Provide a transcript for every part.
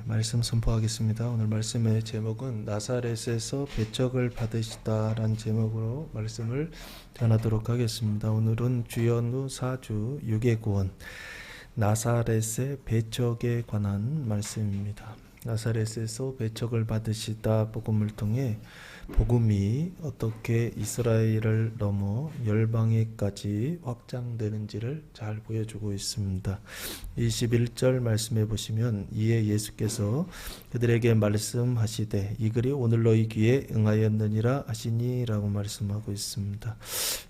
말씀 선포하겠습니다. 오늘 말씀의 제목은 나사렛에서 배척을 받으시다라는 제목으로 말씀을 전하도록 하겠습니다. 오늘은 주연후 4주 6의 구원, 나사렛의 배척에 관한 말씀입니다. 나사렛에서 배척을 받으시다 복음을 통해 복음이 어떻게 이스라엘을 넘어 열방에까지 확장되는지를 잘 보여주고 있습니다. 21절 말씀해 보시면 이에 예수께서 그들에게 말씀하시되 이 글이 오늘 너희 귀에 응하였느니라 하시니 라고 말씀하고 있습니다.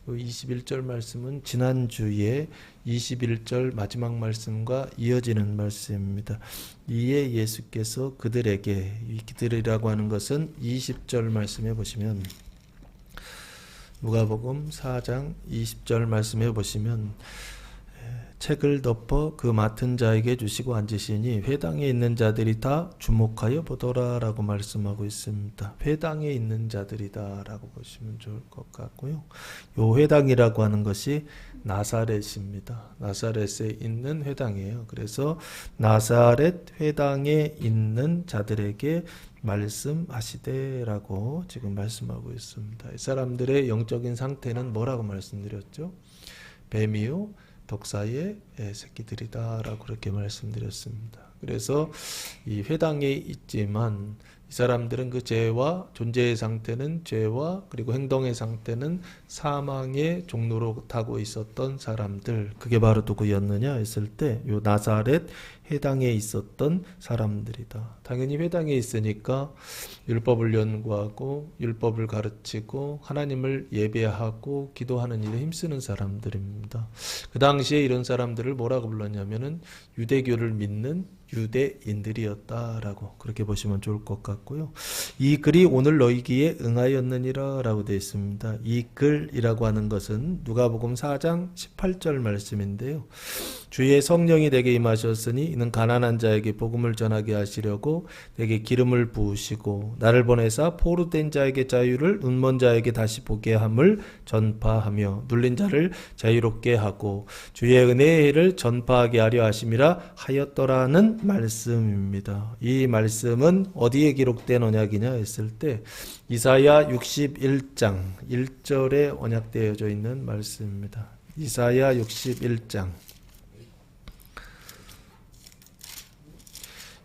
21절 말씀은 지난주에 21절 마지막 말씀과 이어지는 말씀입니다. 이에 예수께서 그들에게, 그들이라고 하는 것은 20절 말씀해 보시면 누가복음 4장 20절 말씀해 보시면 책을 덮어 그 맡은 자에게 주시고 앉으시니 회당에 있는 자들이 다 주목하여 보더라 라고 말씀하고 있습니다. 회당에 있는 자들이다 라고 보시면 좋을 것 같고요. 요 회당이라고 하는 것이 나사렛입니다. 나사렛에 있는 회당이에요. 그래서 나사렛 회당에 있는 자들에게 말씀하시되 라고 지금 말씀하고 있습니다. 이 사람들의 영적인 상태는 뭐라고 말씀드렸죠? 뱀이요 독사의 새끼들이다 라고 그렇게 말씀드렸습니다. 그래서 이 회당에 있지만 이 사람들은 그 죄와 존재의 상태는 죄와 그리고 행동의 상태는 사망의 종로로 타고 있었던 사람들, 그게 바로 누구였느냐 했을 때 요 나사렛 회당에 있었던 사람들이다. 당연히 회당에 있으니까 율법을 연구하고 율법을 가르치고 하나님을 예배하고 기도하는 일에 힘쓰는 사람들입니다. 그 당시에 이런 사람들을 뭐라고 불렀냐면은 유대교를 믿는 유대인들이었다라고 그렇게 보시면 좋을 것 같고요. 이 글이 오늘 너희 귀에 응하였느니라 라고 되어 있습니다. 이 글이라고 하는 것은 누가복음 4장 18절 말씀인데요. 주의 성령이 내게 임하셨으니 이는 가난한 자에게 복음을 전하게 하시려고 내게 기름을 부으시고 나를 보내사 포로된 자에게 자유를 눈먼 자에게 다시 보게 함을 전파하며 눌린 자를 자유롭게 하고 주의 은혜의 해를 전파하게 하려 하심이라 하였더라는 말씀입니다. 이 말씀은 어디에 기록된 언약이냐 했을 때 이사야 61장 1절에 언약되어져 있는 말씀입니다. 이사야 61장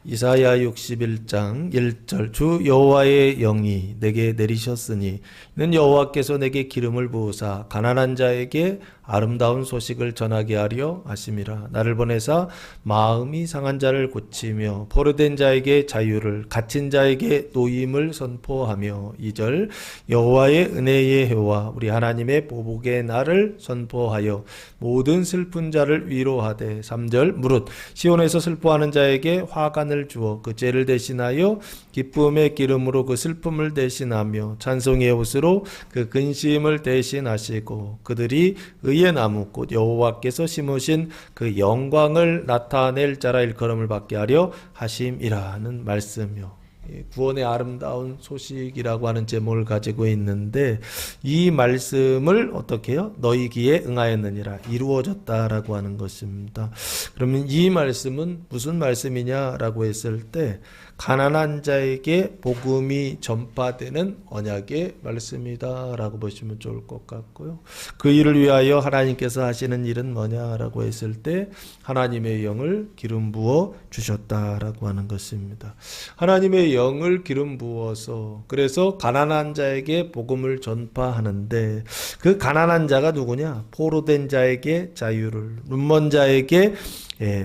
이사야 61장 1절 주 여호와의 영이 내게 내리셨으니 이는 여호와께서 내게 기름을 부으사 가난한 자에게 아름다운 소식을 전하게 하려 하심이라. 나를 보내사 마음이 상한 자를 고치며 포로된 자에게 자유를 갇힌 자에게 노임을 선포하며 2절 여호와의 은혜의 해와 우리 하나님의 보복의 날을 선포하여 모든 슬픈 자를 위로하되 3절 무릇 시온에서 슬퍼하는 자에게 화관을 주어 그 죄를 대신하여 기쁨의 기름으로 그 슬픔을 대신하며 찬송의 옷으로 그 근심을 대신하시고 그들이 의의 나무 곧 여호와께서 심으신 그 영광을 나타낼 자라 일컬음을 받게 하려 하심이라는 말씀이요. 구원의 아름다운 소식이라고 하는 제목을 가지고 있는데 이 말씀을 어떻게 해요? 너희 귀에 응하였느니라 이루어졌다라고 하는 것입니다. 그러면 이 말씀은 무슨 말씀이냐라고 했을 때 가난한 자에게 복음이 전파되는 언약의 말씀이다라고 보시면 좋을 것 같고요. 그 일을 위하여 하나님께서 하시는 일은 뭐냐라고 했을 때 하나님의 영을 기름 부어 주셨다라고 하는 것입니다. 하나님의 영을 기름 부어서 그래서 가난한 자에게 복음을 전파하는데 그 가난한 자가 누구냐? 포로된 자에게 자유를, 눈먼 자에게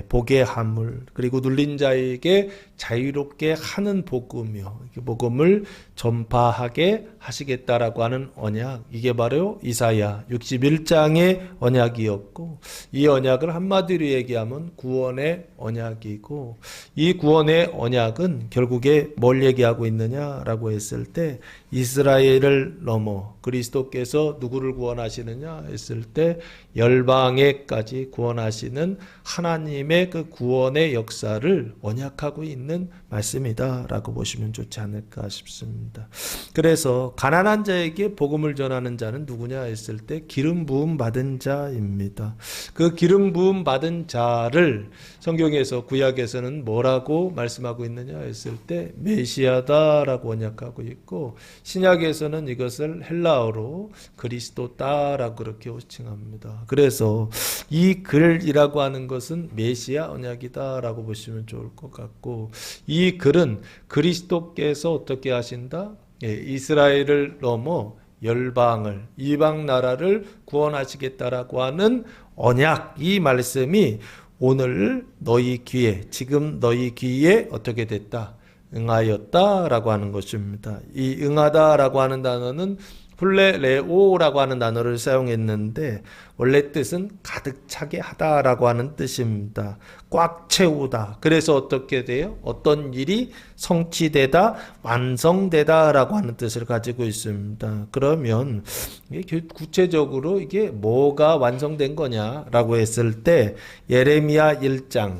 복의 함을, 그리고 눌린 자에게 자유롭게 하는 복음이요. 복음을 전파하게 하시겠다라고 하는 언약, 이게 바로 이사야 61장의 언약이었고 이 언약을 한마디로 얘기하면 구원의 언약이고 이 구원의 언약은 결국에 뭘 얘기하고 있느냐라고 했을 때 이스라엘을 넘어 그리스도께서 누구를 구원하시느냐 했을 때 열방에까지 구원하시는 하나님 하나님의 그 구원의 역사를 언약하고 있는 말씀이다라고 보시면 좋지 않을까 싶습니다. 그래서 가난한 자에게 복음을 전하는 자는 누구냐 했을 때 기름 부음 받은 자입니다. 그 기름 부음 받은 자를 성경에서 구약에서는 뭐라고 말씀하고 있느냐 했을 때 메시아다라고 언약하고 있고, 신약에서는 이것을 헬라어로 그리스도다라고 그렇게 호칭합니다. 그래서 이 글이라고 하는 것은 메시아 언약이다라고 보시면 좋을 것 같고, 이 글은 그리스도께서 어떻게 하신다? 이스라엘을 넘어 열방을, 이방 나라를 구원하시겠다라고 하는 언약, 이 말씀이 오늘 너희 귀에, 지금 너희 귀에 어떻게 됐다? 응하였다라고 하는 것입니다. 이 응하다라고 하는 단어는 플레레오라고 하는 단어를 사용했는데 원래 뜻은 가득 차게 하다라고 하는 뜻입니다. 꽉 채우다. 그래서 어떻게 돼요? 어떤 일이 성취되다, 완성되다라고 하는 뜻을 가지고 있습니다. 그러면 이게 구체적으로 이게 뭐가 완성된 거냐라고 했을 때 예레미야 1장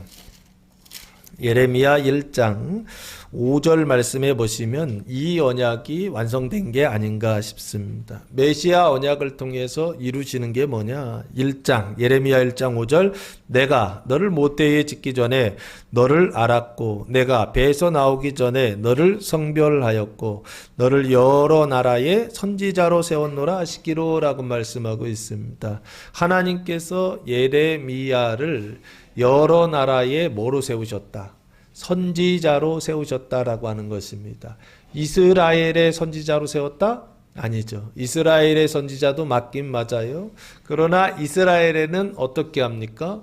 5절 말씀해 보시면 이 언약이 완성된 게 아닌가 싶습니다. 메시아 언약을 통해서 이루시는 게 뭐냐? 예레미야 1장 5절, 내가 너를 모태에 짓기 전에 너를 알았고, 내가 배에서 나오기 전에 너를 성별하였고, 너를 여러 나라의 선지자로 세웠노라 하시기로라고 말씀하고 있습니다. 하나님께서 예레미야를 여러 나라의 뭐로 세우셨다? 선지자로 세우셨다라고 하는 것입니다. 이스라엘의 선지자로 세웠다? 아니죠. 이스라엘의 선지자도 맞긴 맞아요. 그러나 이스라엘에는 어떻게 합니까?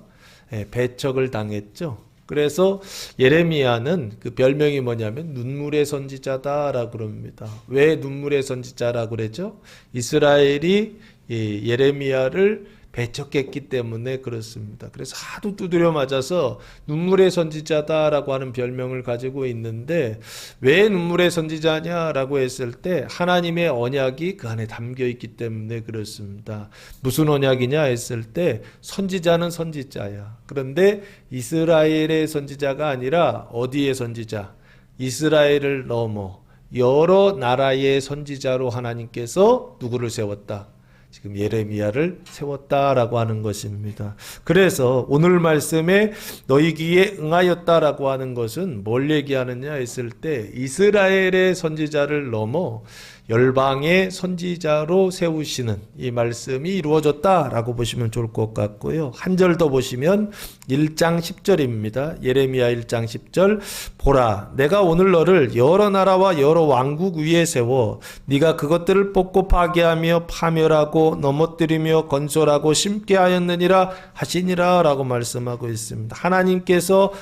배척을 당했죠. 그래서 예레미야는 그 별명이 뭐냐면 눈물의 선지자다라고 그럽니다. 왜 눈물의 선지자라고 그러죠? 이스라엘이 예레미야를 배척했기 때문에 그렇습니다. 그래서 하도 두드려 맞아서 눈물의 선지자다라고 하는 별명을 가지고 있는데, 왜 눈물의 선지자냐라고 했을 때 하나님의 언약이 그 안에 담겨 있기 때문에 그렇습니다. 무슨 언약이냐 했을 때 선지자는 선지자야. 그런데 이스라엘의 선지자가 아니라 어디의 선지자? 이스라엘을 넘어 여러 나라의 선지자로 하나님께서 누구를 세웠다? 지금 예레미야를 세웠다라고 하는 것입니다. 그래서 오늘 말씀에 너희 귀에 응하였다라고 하는 것은 뭘 얘기하느냐 했을 때 이스라엘의 선지자를 넘어 열방의 선지자로 세우시는 이 말씀이 이루어졌다라고 보시면 좋을 것 같고요. 한 절 더 보시면 1장 10절입니다. 예레미야 1장 10절, 보라 내가 오늘 너를 여러 나라와 여러 왕국 위에 세워 네가 그것들을 뽑고 파괴하며 파멸하고 넘어뜨리며 건설하고 심게 하였느니라 하시니라 라고 말씀하고 있습니다. 하나님께서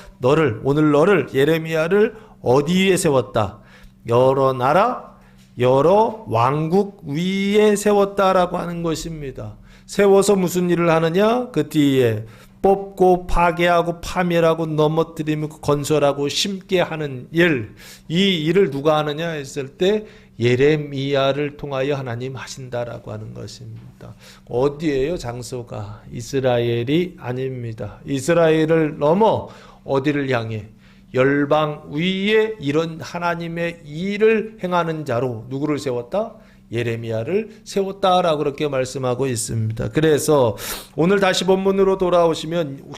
오늘 너를 예레미야를 어디에 세웠다? 여러 나라 여러 왕국 위에 세웠다라고 하는 것입니다. 세워서 무슨 일을 하느냐? 그 뒤에 뽑고 파괴하고 파멸하고 넘어뜨리고 건설하고 심게 하는 일, 이 일을 누가 하느냐 했을 때 예레미야를 통하여 하나님 하신다라고 하는 것입니다. 어디예요? 장소가 이스라엘이 아닙니다. 이스라엘을 넘어 어디를 향해? 열방 위에 이런 하나님의 일을 행하는 자로 누구를 세웠다? 예레미야를 세웠다라고 그렇게 말씀하고 있습니다. 그래서 오늘 다시 본문으로 돌아오시면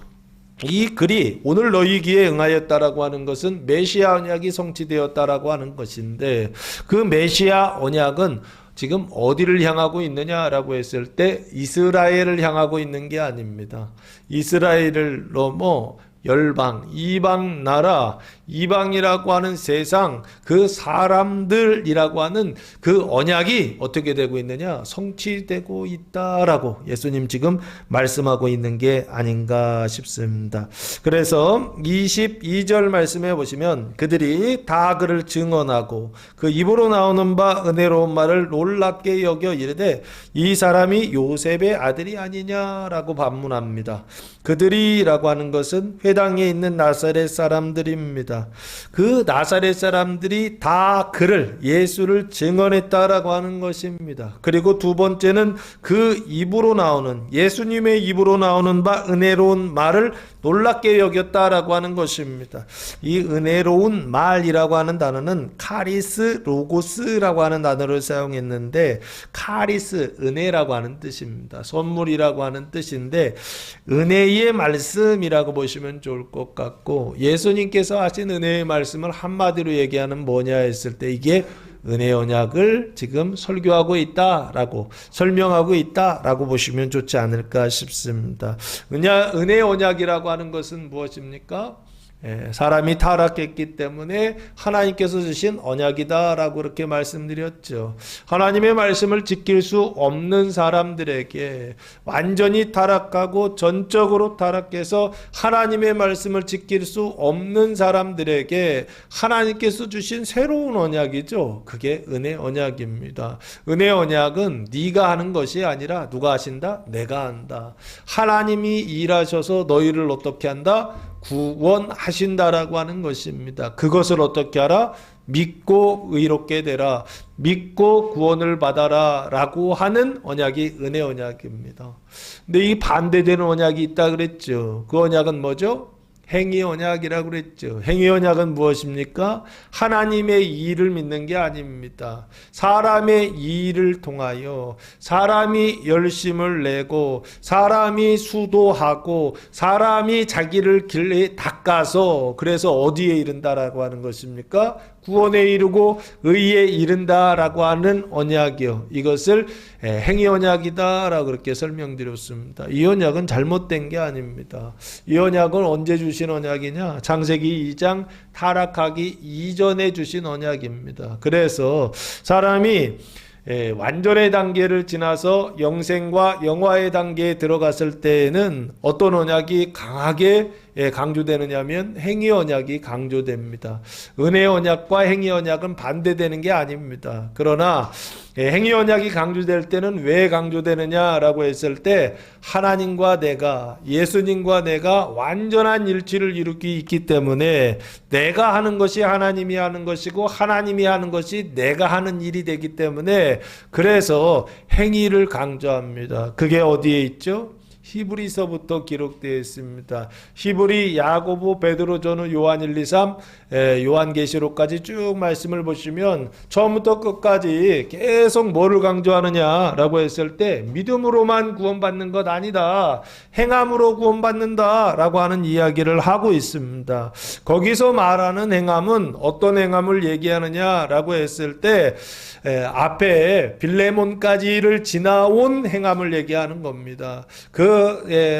이 글이 오늘 너희 귀에 응하였다라고 하는 것은 메시아 언약이 성취되었다라고 하는 것인데, 그 메시아 언약은 지금 어디를 향하고 있느냐라고 했을 때 이스라엘을 향하고 있는 게 아닙니다. 이스라엘을 넘어 열방, 이방 나라, 이방이라고 하는 세상, 그 사람들이라고 하는 그 언약이 어떻게 되고 있느냐? 성취되고 있다라고 예수님 지금 말씀하고 있는 게 아닌가 싶습니다. 그래서 22절 말씀해 보시면 그들이 다 그를 증언하고 그 입으로 나오는 바 은혜로운 말을 놀랍게 여겨 이르되 이 사람이 요셉의 아들이 아니냐라고 반문합니다. 그들이라고 하는 것은 회당에 있는 나사렛 사람들입니다. 것입니다. 그 나사렛 사람들이 다 그를 예수를 증언했다라고 하는 것입니다. 그리고 두 번째는 그 입으로 나오는 예수님의 입으로 나오는 바 은혜로운 말을 놀랍게 여겼다라고 하는 것입니다. 이 은혜로운 말이라고 하는 단어는 카리스 로고스라고 하는 단어를 사용했는데 카리스 은혜라고 하는 뜻입니다. 선물이라고 하는 뜻인데 은혜의 말씀이라고 보시면 좋을 것 같고 예수님께서 하신 은혜의 말씀을 한마디로 얘기하는 뭐냐 했을 때 이게 은혜 언약을 지금 설교하고 있다라고 설명하고 있다라고 보시면 좋지 않을까 싶습니다. 은혜 언약이라고 하는 것은 무엇입니까? 사람이 타락했기 때문에 하나님께서 주신 언약이다라고 그렇게 말씀드렸죠. 하나님의 말씀을 지킬 수 없는 사람들에게 완전히 타락하고 전적으로 타락해서 하나님의 말씀을 지킬 수 없는 사람들에게 하나님께서 주신 새로운 언약이죠. 그게 은혜 언약입니다. 은혜 언약은 네가 하는 것이 아니라 누가 하신다? 내가 한다. 하나님이 일하셔서 너희를 어떻게 한다? 구원하신다라고 하는 것입니다. 그것을 어떻게 하라? 믿고 의롭게 되라. 믿고 구원을 받아라 라고 하는 언약이 은혜 언약입니다. 근데 이 반대되는 언약이 있다 그랬죠. 그 언약은 뭐죠? 행위 언약이라고 그랬죠. 행위 언약은 무엇입니까? 하나님의 일을 믿는 게 아닙니다. 사람의 일을 통하여 사람이 열심을 내고 사람이 수도하고 사람이 자기를 길에 닦아서 그래서 어디에 이른다라고 하는 것입니까? 구원에 이르고 의에 이른다라고 하는 언약이요. 이것을 행위 언약이다라고 그렇게 설명드렸습니다. 이 언약은 잘못된 게 아닙니다. 이 언약은 언제 주신 언약이냐? 창세기 2장 타락하기 이전에 주신 언약입니다. 그래서 사람이 완전의 단계를 지나서 영생과 영화의 단계에 들어갔을 때에는 어떤 언약이 강하게 강조되느냐면 행위 언약이 강조됩니다. 은혜 언약과 행위 언약은 반대되는 게 아닙니다. 그러나 행위 언약이 강조될 때는 왜 강조되느냐라고 했을 때 하나님과 내가 예수님과 내가 완전한 일치를 이루기 있기 때문에 내가 하는 것이 하나님이 하는 것이고 하나님이 하는 것이 내가 하는 일이 되기 때문에 그래서 행위를 강조합니다. 그게 어디에 있죠? 히브리서부터 기록되어 있습니다. 히브리, 야고보, 베드로, 전후, 요한 1, 2, 3, 요한계시록까지 쭉 말씀을 보시면 처음부터 끝까지 계속 뭐를 강조하느냐라고 했을 때 믿음으로만 구원받는 것 아니다. 행함으로 구원받는다라고 하는 이야기를 하고 있습니다. 거기서 말하는 행함은 어떤 행함을 얘기하느냐라고 했을 때 앞에 빌레몬까지를 지나온 행함을 얘기하는 겁니다.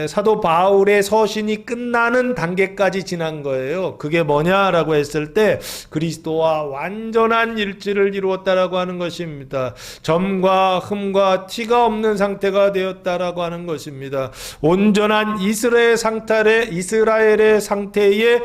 사도 바울의 서신이 끝나는 단계까지 지난 거예요. 그게 뭐냐라고 했을 때 그리스도와 완전한 일치를 이루었다라고 하는 것입니다. 점과 흠과 티가 없는 상태가 되었다라고 하는 것입니다. 온전한 이스라엘의 상태의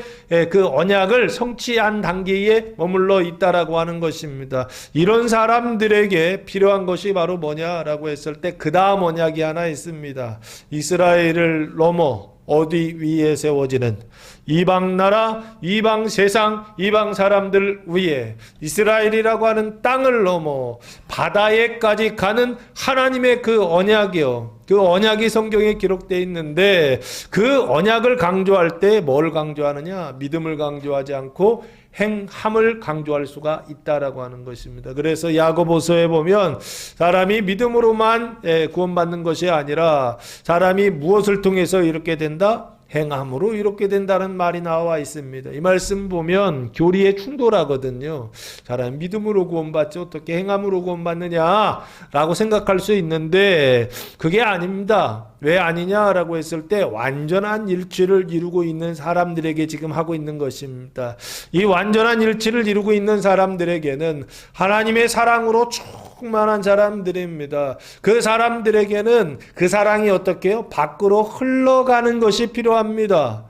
그 언약을 성취한 단계에 머물러 있다라고 하는 것입니다. 이런 사람들에게 필요한 것이 바로 뭐냐라고 했을 때 그 다음 언약이 하나 있습니다. 이스라엘을 넘어 어디 위에 세워지는 이방 나라, 이방 세상, 이방 사람들 위에 이스라엘이라고 하는 땅을 넘어 바다에까지 가는 하나님의 그 언약이요. 그 언약이 성경에 기록되어 있는데 그 언약을 강조할 때 뭘 강조하느냐? 믿음을 강조하지 않고 행함을 강조할 수가 있다라고 하는 것입니다. 그래서 야고보서에 보면 사람이 믿음으로만 구원받는 것이 아니라 사람이 무엇을 통해서 이렇게 된다? 행함으로 이렇게 된다는 말이 나와 있습니다. 이 말씀 보면 교리에 충돌하거든요. 사람 믿음으로 구원받지 어떻게 행함으로 구원받느냐라고 생각할 수 있는데 그게 아닙니다. 왜 아니냐라고 했을 때 완전한 일치를 이루고 있는 사람들에게 지금 하고 있는 것입니다. 이 완전한 일치를 이루고 있는 사람들에게는 하나님의 사랑으로 충만한 사람들입니다. 그 사람들에게는 그 사랑이 어떻게 해요? 밖으로 흘러가는 것이 필요합니다.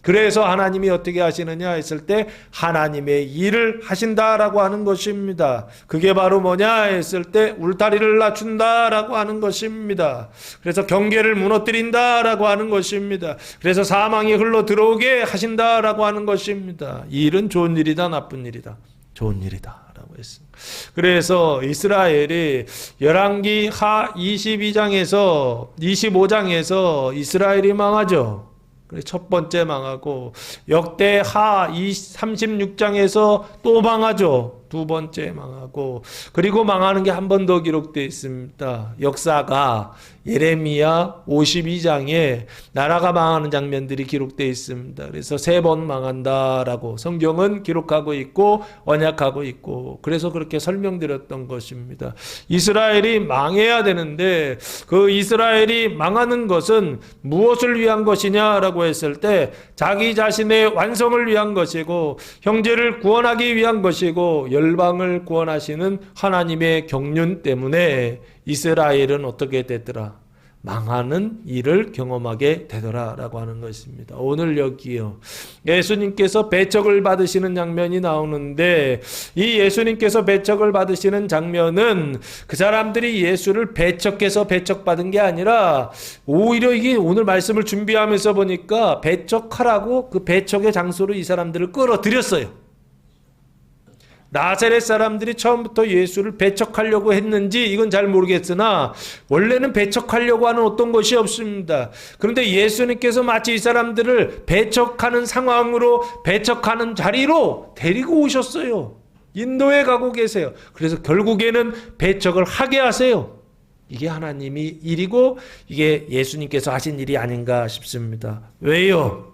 그래서 하나님이 어떻게 하시느냐 했을 때 하나님의 일을 하신다라고 하는 것입니다. 그게 바로 뭐냐 했을 때 울타리를 낮춘다라고 하는 것입니다. 그래서 경계를 무너뜨린다라고 하는 것입니다. 그래서 사망이 흘러 들어오게 하신다라고 하는 것입니다. 이 일은 좋은 일이다, 나쁜 일이다? 좋은 일이다 라고 했습니다. 그래서 이스라엘이 열왕기 하 22장에서 25장에서 이스라엘이 망하죠. 첫 번째 망하고 역대 하 36장에서 또 망하죠. 두 번째 망하고, 그리고 망하는 게 한 번 더 기록되어 있습니다. 역사가 예레미야 52장에 나라가 망하는 장면들이 기록되어 있습니다. 그래서 3번 망한다라고 성경은 기록하고 있고 언약하고 있고, 그래서 그렇게 설명드렸던 것입니다. 이스라엘이 망해야 되는데 그 이스라엘이 망하는 것은 무엇을 위한 것이냐라고 했을 때 자기 자신의 완성을 위한 것이고 형제를 구원하기 위한 것이고 열방을 구원하시는 하나님의 경륜 때문에 이스라엘은 어떻게 되더라? 망하는 일을 경험하게 되더라라고 하는 것입니다. 오늘 여기요, 예수님께서 배척을 받으시는 장면이 나오는데 이 예수님께서 배척을 받으시는 장면은 그 사람들이 예수를 배척해서 배척받은 게 아니라 오히려 이게 오늘 말씀을 준비하면서 보니까 배척하라고 그 배척의 장소로 이 사람들을 끌어들였어요. 나사렛 사람들이 처음부터 예수를 배척하려고 했는지 이건 잘 모르겠으나 원래는 배척하려고 하는 어떤 것이 없습니다. 그런데 예수님께서 마치 이 사람들을 배척하는 상황으로, 배척하는 자리로 데리고 오셨어요. 인도에 가고 계세요. 그래서 결국에는 배척을 하게 하세요. 이게 하나님이 일이고 이게 예수님께서 하신 일이 아닌가 싶습니다. 왜요?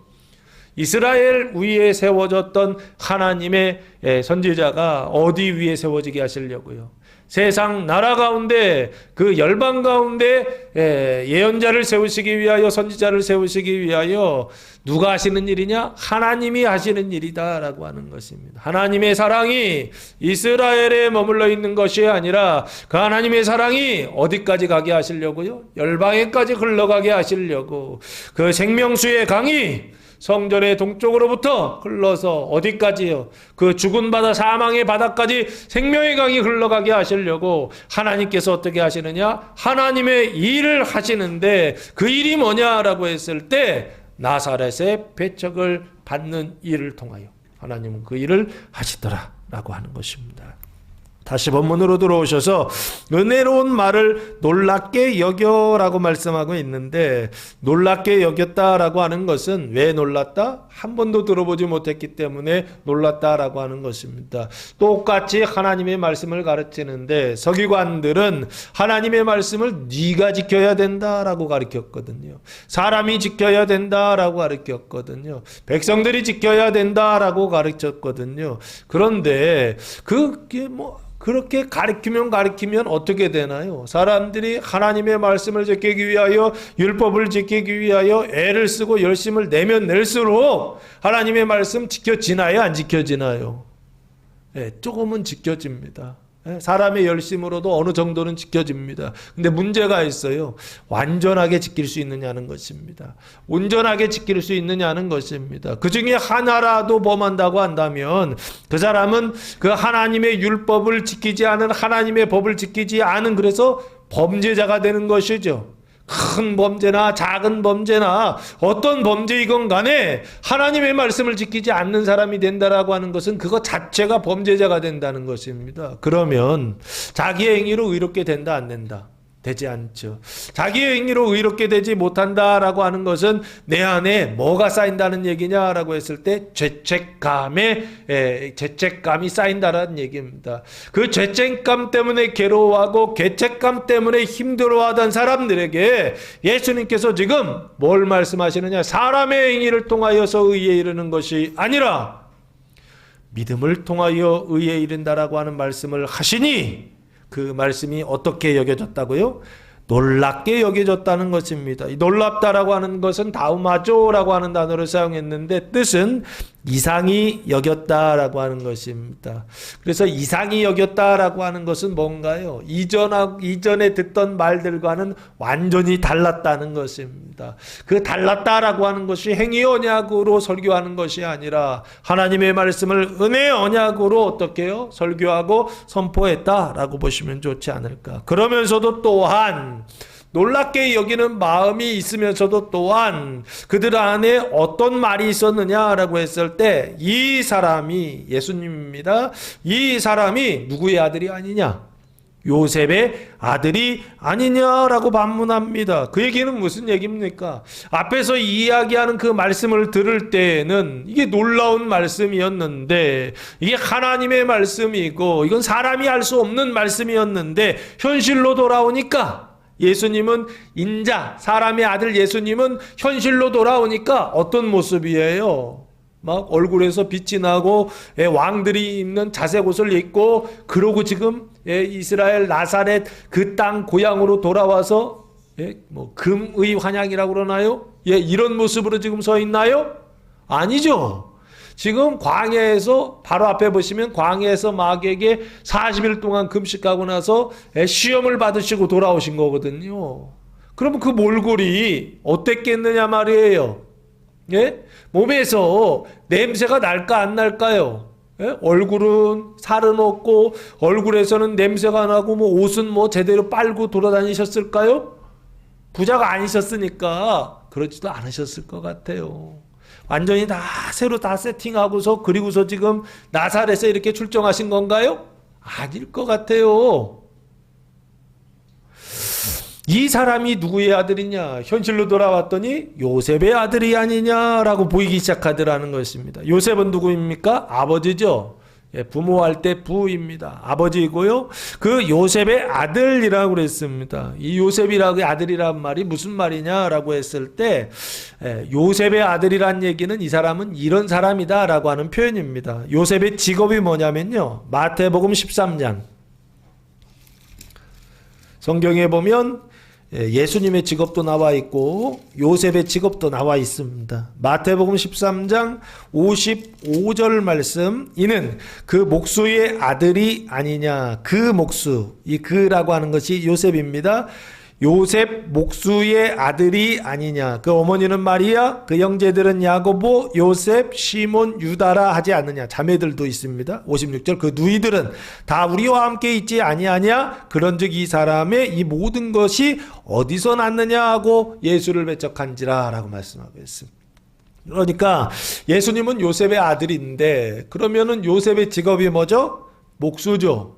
이스라엘 위에 세워졌던 하나님의 선지자가 어디 위에 세워지게 하시려고요? 세상 나라 가운데, 그 열방 가운데 예언자를 세우시기 위하여, 선지자를 세우시기 위하여 누가 하시는 일이냐? 하나님이 하시는 일이다라고 하는 것입니다. 하나님의 사랑이 이스라엘에 머물러 있는 것이 아니라 그 하나님의 사랑이 어디까지 가게 하시려고요? 열방에까지 흘러가게 하시려고. 그 생명수의 강이 성전의 동쪽으로부터 흘러서 어디까지요? 그 죽은 바다, 사망의 바다까지 생명의 강이 흘러가게 하시려고 하나님께서 어떻게 하시느냐? 하나님의 일을 하시는데 그 일이 뭐냐라고 했을 때 나사렛의 배척을 받는 일을 통하여 하나님은 그 일을 하시더라라고 하는 것입니다. 다시 본문으로 들어오셔서 은혜로운 말을 놀랍게 여겨라고 말씀하고 있는데, 놀랍게 여겼다라고 하는 것은 왜 놀랐다? 한 번도 들어보지 못했기 때문에 놀랐다라고 하는 것입니다. 똑같이 하나님의 말씀을 가르치는데 서기관들은 하나님의 말씀을 네가 지켜야 된다라고 가르쳤거든요. 사람이 지켜야 된다라고 가르쳤거든요. 백성들이 지켜야 된다라고 가르쳤거든요. 그런데 그게 그렇게 가르치면 어떻게 되나요? 사람들이 하나님의 말씀을 지키기 위하여, 율법을 지키기 위하여 애를 쓰고 열심을 내면 낼수록 하나님의 말씀 지켜지나요? 안 지켜지나요? 조금은 지켜집니다. 사람의 열심으로도 어느 정도는 지켜집니다. 근데 문제가 있어요. 완전하게 지킬 수 있느냐는 것입니다. 온전하게 지킬 수 있느냐는 것입니다. 그 중에 하나라도 범한다고 한다면 그 사람은 그 하나님의 율법을 지키지 않은, 하나님의 법을 지키지 않은, 그래서 범죄자가 되는 것이죠. 큰 범죄나 작은 범죄나 어떤 범죄이건 간에 하나님의 말씀을 지키지 않는 사람이 된다라고 하는 것은 그것 자체가 범죄자가 된다는 것입니다. 그러면 자기의 행위로 의롭게 된다, 안 된다? 되지 않죠. 자기의 행위로 의롭게 되지 못한다라고 하는 것은 내 안에 뭐가 쌓인다는 얘기냐라고 했을 때 죄책감이 쌓인다라는 얘기입니다. 그 죄책감 때문에 괴로워하고 죄책감 때문에 힘들어하던 사람들에게 예수님께서 지금 뭘 말씀하시느냐? 사람의 행위를 통하여서 의에 이르는 것이 아니라 믿음을 통하여 의에 이른다라고 하는 말씀을 하시니, 그 말씀이 어떻게 여겨졌다고요? 놀랍게 여겨졌다는 것입니다. 놀랍다라고 하는 것은 다우마조라고 하는 단어를 사용했는데 뜻은 이상히 여겼다라고 하는 것입니다. 그래서 이상히 여겼다라고 하는 것은 뭔가요? 이전에 듣던 말들과는 완전히 달랐다는 것입니다. 그 달랐다라고 하는 것이 행위 언약으로 설교하는 것이 아니라 하나님의 말씀을 은혜 언약으로 어떻게 해요? 설교하고 선포했다라고 보시면 좋지 않을까. 그러면서도 또한 놀랍게 여기는 마음이 있으면서도 또한 그들 안에 어떤 말이 있었느냐라고 했을 때 이 사람이 예수님입니다. 이 사람이 누구의 아들이 아니냐? 요셉의 아들이 아니냐라고 반문합니다. 그 얘기는 무슨 얘기입니까? 앞에서 이야기하는 그 말씀을 들을 때에는 이게 놀라운 말씀이었는데 이게 하나님의 말씀이고 이건 사람이 할 수 없는 말씀이었는데 현실로 돌아오니까 예수님은 인자, 사람의 아들 예수님은 현실로 돌아오니까 어떤 모습이에요? 막 얼굴에서 빛이 나고 왕들이 입는 자색 옷을 입고 그러고 지금 이스라엘 나사렛 그 땅 고향으로 돌아와서 뭐 금의 환향이라고 그러나요? 이런 모습으로 지금 서 있나요? 아니죠. 지금 광야에서 바로 앞에 보시면 광야에서 마귀에게 40일 동안 금식하고 나서 시험을 받으시고 돌아오신 거거든요. 그러면 그 몰골이 어땠겠느냐 말이에요. 예? 몸에서 냄새가 날까 안 날까요? 예? 얼굴은 살은 없고 얼굴에서는 냄새가 나고 뭐 옷은 뭐 제대로 빨고 돌아다니셨을까요? 부자가 아니셨으니까 그러지도 않으셨을 것 같아요. 완전히 다 새로 다 세팅하고서 그리고서 지금 나사렛에 이렇게 출정하신 건가요? 아닐 것 같아요. 이 사람이 누구의 아들이냐? 현실로 돌아왔더니 요셉의 아들이 아니냐라고 보이기 시작하더라는 것입니다. 요셉은 누구입니까? 아버지죠. 부모할 때 부입니다. 아버지이고요. 그 요셉의 아들이라고 그랬습니다. 이 요셉이라고 아들이란 말이 무슨 말이냐라고 했을 때 요셉의 아들이란 얘기는 이 사람은 이런 사람이다라고 하는 표현입니다. 요셉의 직업이 뭐냐면요. 마태복음 13장 성경에 보면 예수님의 직업도 나와 있고 요셉의 직업도 나와 있습니다. 마태복음 13장 55절 말씀, 이는 그 목수의 아들이 아니냐. 그 목수, 이 그라고 하는 것이 요셉입니다. 요셉 목수의 아들이 아니냐. 그 어머니는 마리아, 그 형제들은 야고보, 요셉, 시몬, 유다라 하지 않느냐. 자매들도 있습니다. 56절, 그 누이들은 다 우리와 함께 있지 아니하냐. 그런즉 이 사람의 이 모든 것이 어디서 났느냐 하고 예수를 배척한지라 라고 말씀하고 있습니다. 그러니까 예수님은 요셉의 아들인데 그러면은 요셉의 직업이 뭐죠? 목수죠.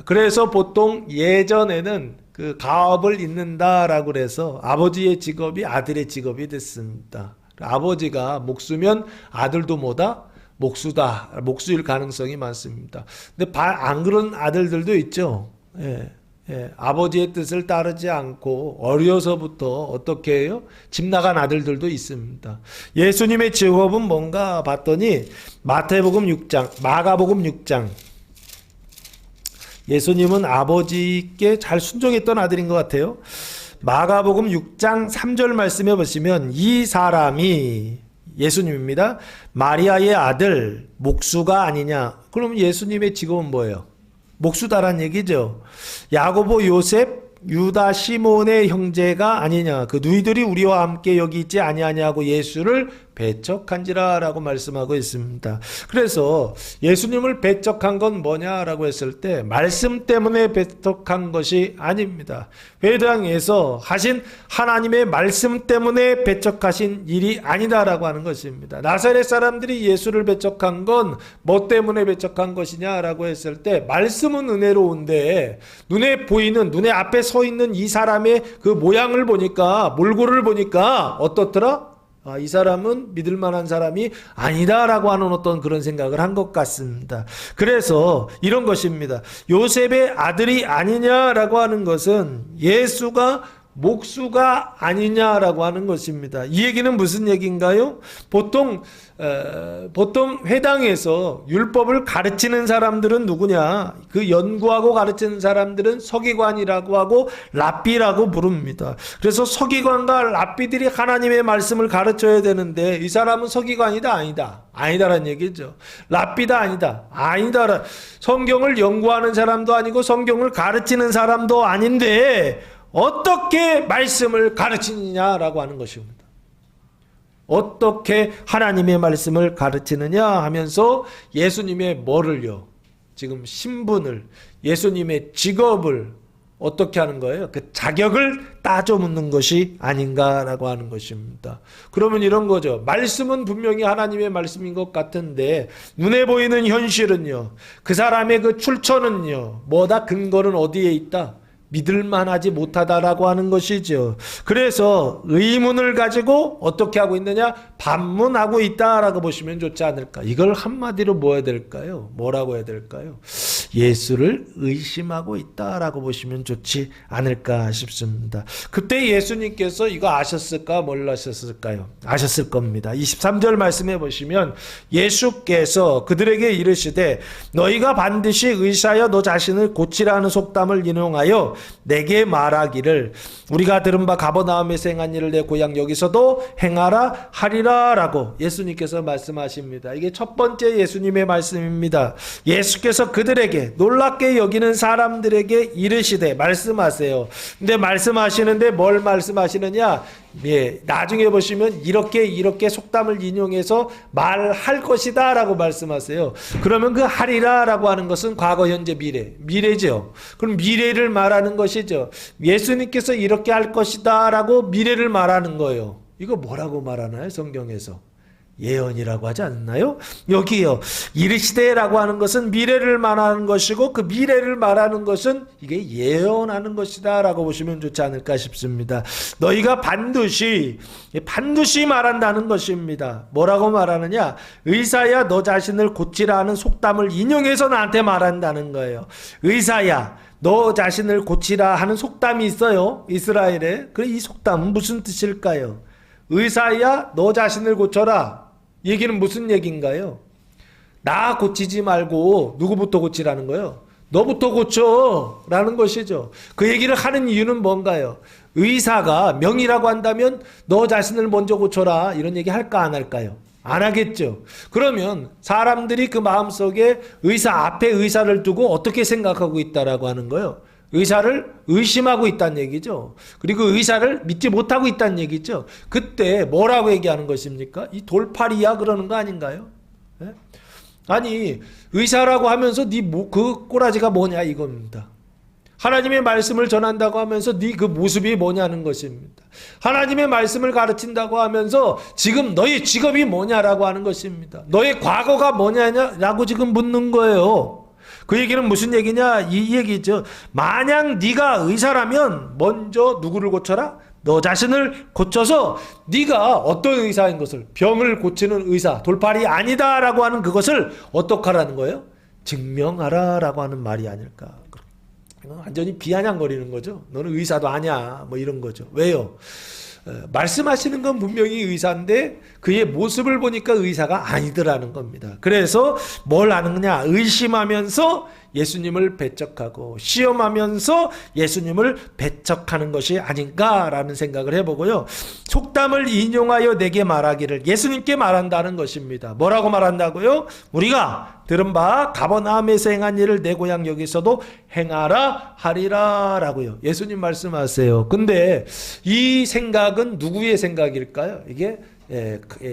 그래서 보통 예전에는 그 가업을 잇는다라고 그래서 아버지의 직업이 아들의 직업이 됐습니다. 아버지가 목수면 아들도 뭐다? 목수다. 목수일 가능성이 많습니다. 근데 안 그런 아들들도 있죠. 아버지의 뜻을 따르지 않고 어려서부터 어떻게 해요? 집 나간 아들들도 있습니다. 예수님의 직업은 뭔가 봤더니 마태복음 6장, 마가복음 6장. 예수님은 아버지께 잘 순종했던 아들인 것 같아요. 마가복음 6장 3절 말씀해 보시면 이 사람이 예수님입니다. 마리아의 아들 목수가 아니냐. 그럼 예수님의 직업은 뭐예요? 목수다란 얘기죠. 야고보, 요셉, 유다, 시몬의 형제가 아니냐. 그 누이들이 우리와 함께 여기 있지 아니하냐고 예수를 배척한지라 라고 말씀하고 있습니다. 그래서 예수님을 배척한 건 뭐냐라고 했을 때 말씀 때문에 배척한 것이 아닙니다. 회당에서 하신 하나님의 말씀 때문에 배척하신 일이 아니다라고 하는 것입니다. 나사렛 사람들이 예수를 배척한 건 뭐 때문에 배척한 것이냐라고 했을 때 말씀은 은혜로운데 눈에 보이는 눈에 앞에 서 있는 이 사람의 그 모양을 보니까 몰골을 보니까 어떻더라? 이 사람은 믿을 만한 사람이 아니다라고 하는 어떤 그런 생각을 한 것 같습니다. 그래서 이런 것입니다. 요셉의 아들이 아니냐라고 하는 것은 예수가 목수가 아니냐라고 하는 것입니다. 이 얘기는 무슨 얘기인가요? 보통 회당에서 율법을 가르치는 사람들은 누구냐? 그 연구하고 가르치는 사람들은 서기관이라고 하고 랍비라고 부릅니다. 그래서 서기관과 랍비들이 하나님의 말씀을 가르쳐야 되는데 이 사람은 서기관이다 아니다? 아니다라는 얘기죠. 랍비다 아니다? 아니다. 성경을 연구하는 사람도 아니고 성경을 가르치는 사람도 아닌데 어떻게 말씀을 가르치느냐라고 하는 것입니다. 어떻게 하나님의 말씀을 가르치느냐 하면서 예수님의 뭐를요? 지금 신분을, 예수님의 직업을 어떻게 하는 거예요? 그 자격을 따져 묻는 것이 아닌가라고 하는 것입니다. 그러면 이런 거죠. 말씀은 분명히 하나님의 말씀인 것 같은데 눈에 보이는 현실은요. 그 사람의 그 출처는요. 뭐다? 근거는 어디에 있다? 믿을만하지 못하다라고 하는 것이죠. 그래서 의문을 가지고 어떻게 하고 있느냐? 반문하고 있다라고 보시면 좋지 않을까. 이걸 한마디로 뭐 해야 될까요? 뭐라고 해야 될까요? 예수를 의심하고 있다라고 보시면 좋지 않을까 싶습니다. 그때 예수님께서 이거 아셨을까? 몰라셨을까요? 아셨을 겁니다. 23절 말씀해 보시면 예수께서 그들에게 이르시되 너희가 반드시 의사여 너 자신을 고치라는 속담을 인용하여 내게 말하기를 우리가 들은 바 가버나움에서 행한 일을 내 고향 여기서도 행하라 하리라 라고 예수님께서 말씀하십니다. 이게 첫 번째 예수님의 말씀입니다. 예수께서 그들에게 놀랍게 여기는 사람들에게 이르시되 말씀하세요. 근데 말씀하시는데 뭘 말씀하시느냐? 예, 나중에 보시면 이렇게 속담을 인용해서 말할 것이다 라고 말씀하세요. 그러면 그 하리라 라고 하는 것은 과거, 현재, 미래죠. 그럼 미래를 말하는 것이죠. 예수님께서 이렇게 할 것이다 라고 미래를 말하는 거예요. 이거 뭐라고 말하나요? 성경에서 예언이라고 하지 않나요? 여기요. 이르시되라고 하는 것은 미래를 말하는 것이고 그 미래를 말하는 것은 이게 예언하는 것이다 라고 보시면 좋지 않을까 싶습니다. 너희가 반드시 말한다는 것입니다. 뭐라고 말하느냐? 의사야 너 자신을 고치라는 속담을 인용해서 나한테 말한다는 거예요. 의사야 너 자신을 고치라 하는 속담이 있어요. 이스라엘에. 그럼 이 속담은 무슨 뜻일까요? 의사야 너 자신을 고쳐라. 얘기는 무슨 얘기인가요? 나 고치지 말고 누구부터 고치라는 거예요? 너부터 고쳐 라는 것이죠. 그 얘기를 하는 이유는 뭔가요? 의사가 명의라고 한다면 너 자신을 먼저 고쳐라 이런 얘기 할까 안 할까요? 안 하겠죠. 그러면 사람들이 그 마음속에 의사 앞에 의사를 두고 어떻게 생각하고 있다라고 하는 거예요? 의사를 의심하고 있다는 얘기죠. 그리고 의사를 믿지 못하고 있다는 얘기죠. 그때 뭐라고 얘기하는 것입니까? 이 돌팔이야 그러는 거 아닌가요? 네? 아니 의사라고 하면서 그 꼬라지가 뭐냐 이겁니다. 하나님의 말씀을 전한다고 하면서 네 그 모습이 뭐냐는 것입니다. 하나님의 말씀을 가르친다고 하면서 지금 너의 직업이 뭐냐라고 하는 것입니다. 너의 과거가 뭐냐라고 지금 묻는 거예요. 그 얘기는 무슨 얘기냐? 이 얘기죠. 만약 네가 의사라면 먼저 누구를 고쳐라? 너 자신을 고쳐서 네가 어떤 의사인 것을, 병을 고치는 의사, 돌팔이 아니다라고 하는 그것을 어떻게 하라는 거예요? 증명하라라고 하는 말이 아닐까. 완전히 비아냥거리는 거죠. 너는 의사도 아니야. 뭐 이런 거죠. 왜요? 말씀하시는 건 분명히 의사인데 그의 모습을 보니까 의사가 아니더라는 겁니다. 그래서 뭘 하느냐? 의심하면서 예수님을 배척하고 시험하면서 예수님을 배척하는 것이 아닌가라는 생각을 해보고요. 속담을 인용하여 내게 말하기를 예수님께 말한다는 것입니다. 뭐라고 말한다고요? 우리가 들은 바 가버나움에서 행한 일을 내 고향 여기서도 행하라 하리라 라고요. 예수님 말씀하세요. 근데 이 생각은 누구의 생각일까요? 이게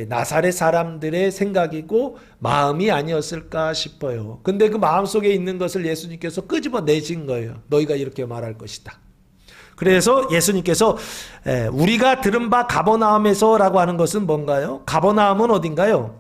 나사렛 사람들의 생각이고 마음이 아니었을까 싶어요. 근데 그 마음속에 있는 것을 예수님께서 끄집어 내신 거예요. 너희가 이렇게 말할 것이다. 그래서 예수님께서 우리가 들은 바 가버나움에서 라고 하는 것은 뭔가요? 가버나움은 어딘가요?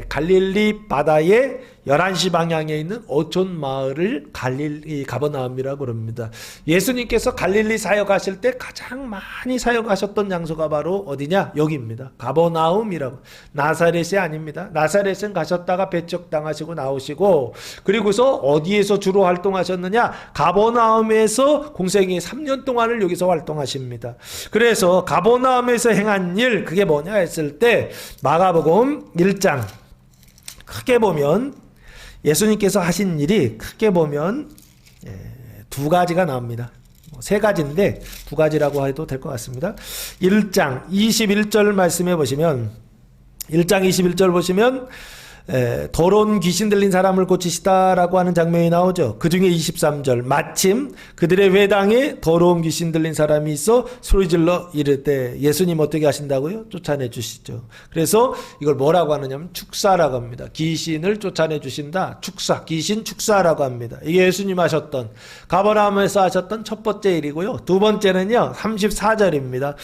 갈릴리 바다의 11시 방향에 있는 어촌 마을을 갈릴리 가버나움이라고 그럽니다. 예수님께서 갈릴리 사역하실 때 가장 많이 사역하셨던 장소가 바로 어디냐? 여기입니다. 가버나움이라고. 나사렛이 아닙니다. 나사렛은 가셨다가 배척당하시고 나오시고, 그리고서 어디에서 주로 활동하셨느냐? 가버나움에서 공생의 3년 동안을 여기서 활동하십니다. 그래서 가버나움에서 행한 일, 그게 뭐냐 했을 때 마가복음 1장 크게 보면 예수님께서 하신 일이 크게 보면 두 가지가 나옵니다. 세 가지인데 두 가지라고 해도 될 것 같습니다. 1장 21절 말씀해 보시면, 1장 21절 보시면 더러운 귀신 들린 사람을 고치시다라고 하는 장면이 나오죠. 그 중에 23절, 마침 그들의 회당에 더러운 귀신 들린 사람이 있어 소리질러 이르되, 예수님 어떻게 하신다고요? 쫓아내 주시죠. 그래서 이걸 뭐라고 하느냐면 축사라고 합니다. 귀신을 쫓아내 주신다. 축사, 귀신 축사라고 합니다. 이게 예수님 하셨던, 가버나움에서 하셨던 첫 번째 일이고요. 두 번째는요 34절입니다.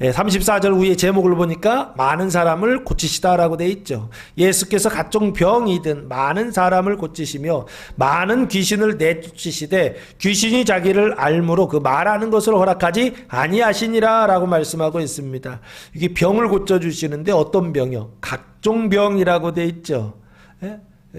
34절 위에 제목을 보니까 많은 사람을 고치시다라고 돼 있죠. 예수께서 각종 병이든 많은 사람을 고치시며 많은 귀신을 내쫓으시되 귀신이 자기를 알므로 그 말하는 것을 허락하지 아니하시니라 라고 말씀하고 있습니다. 이게 병을 고쳐주시는데 어떤 병이요? 각종 병이라고 돼 있죠.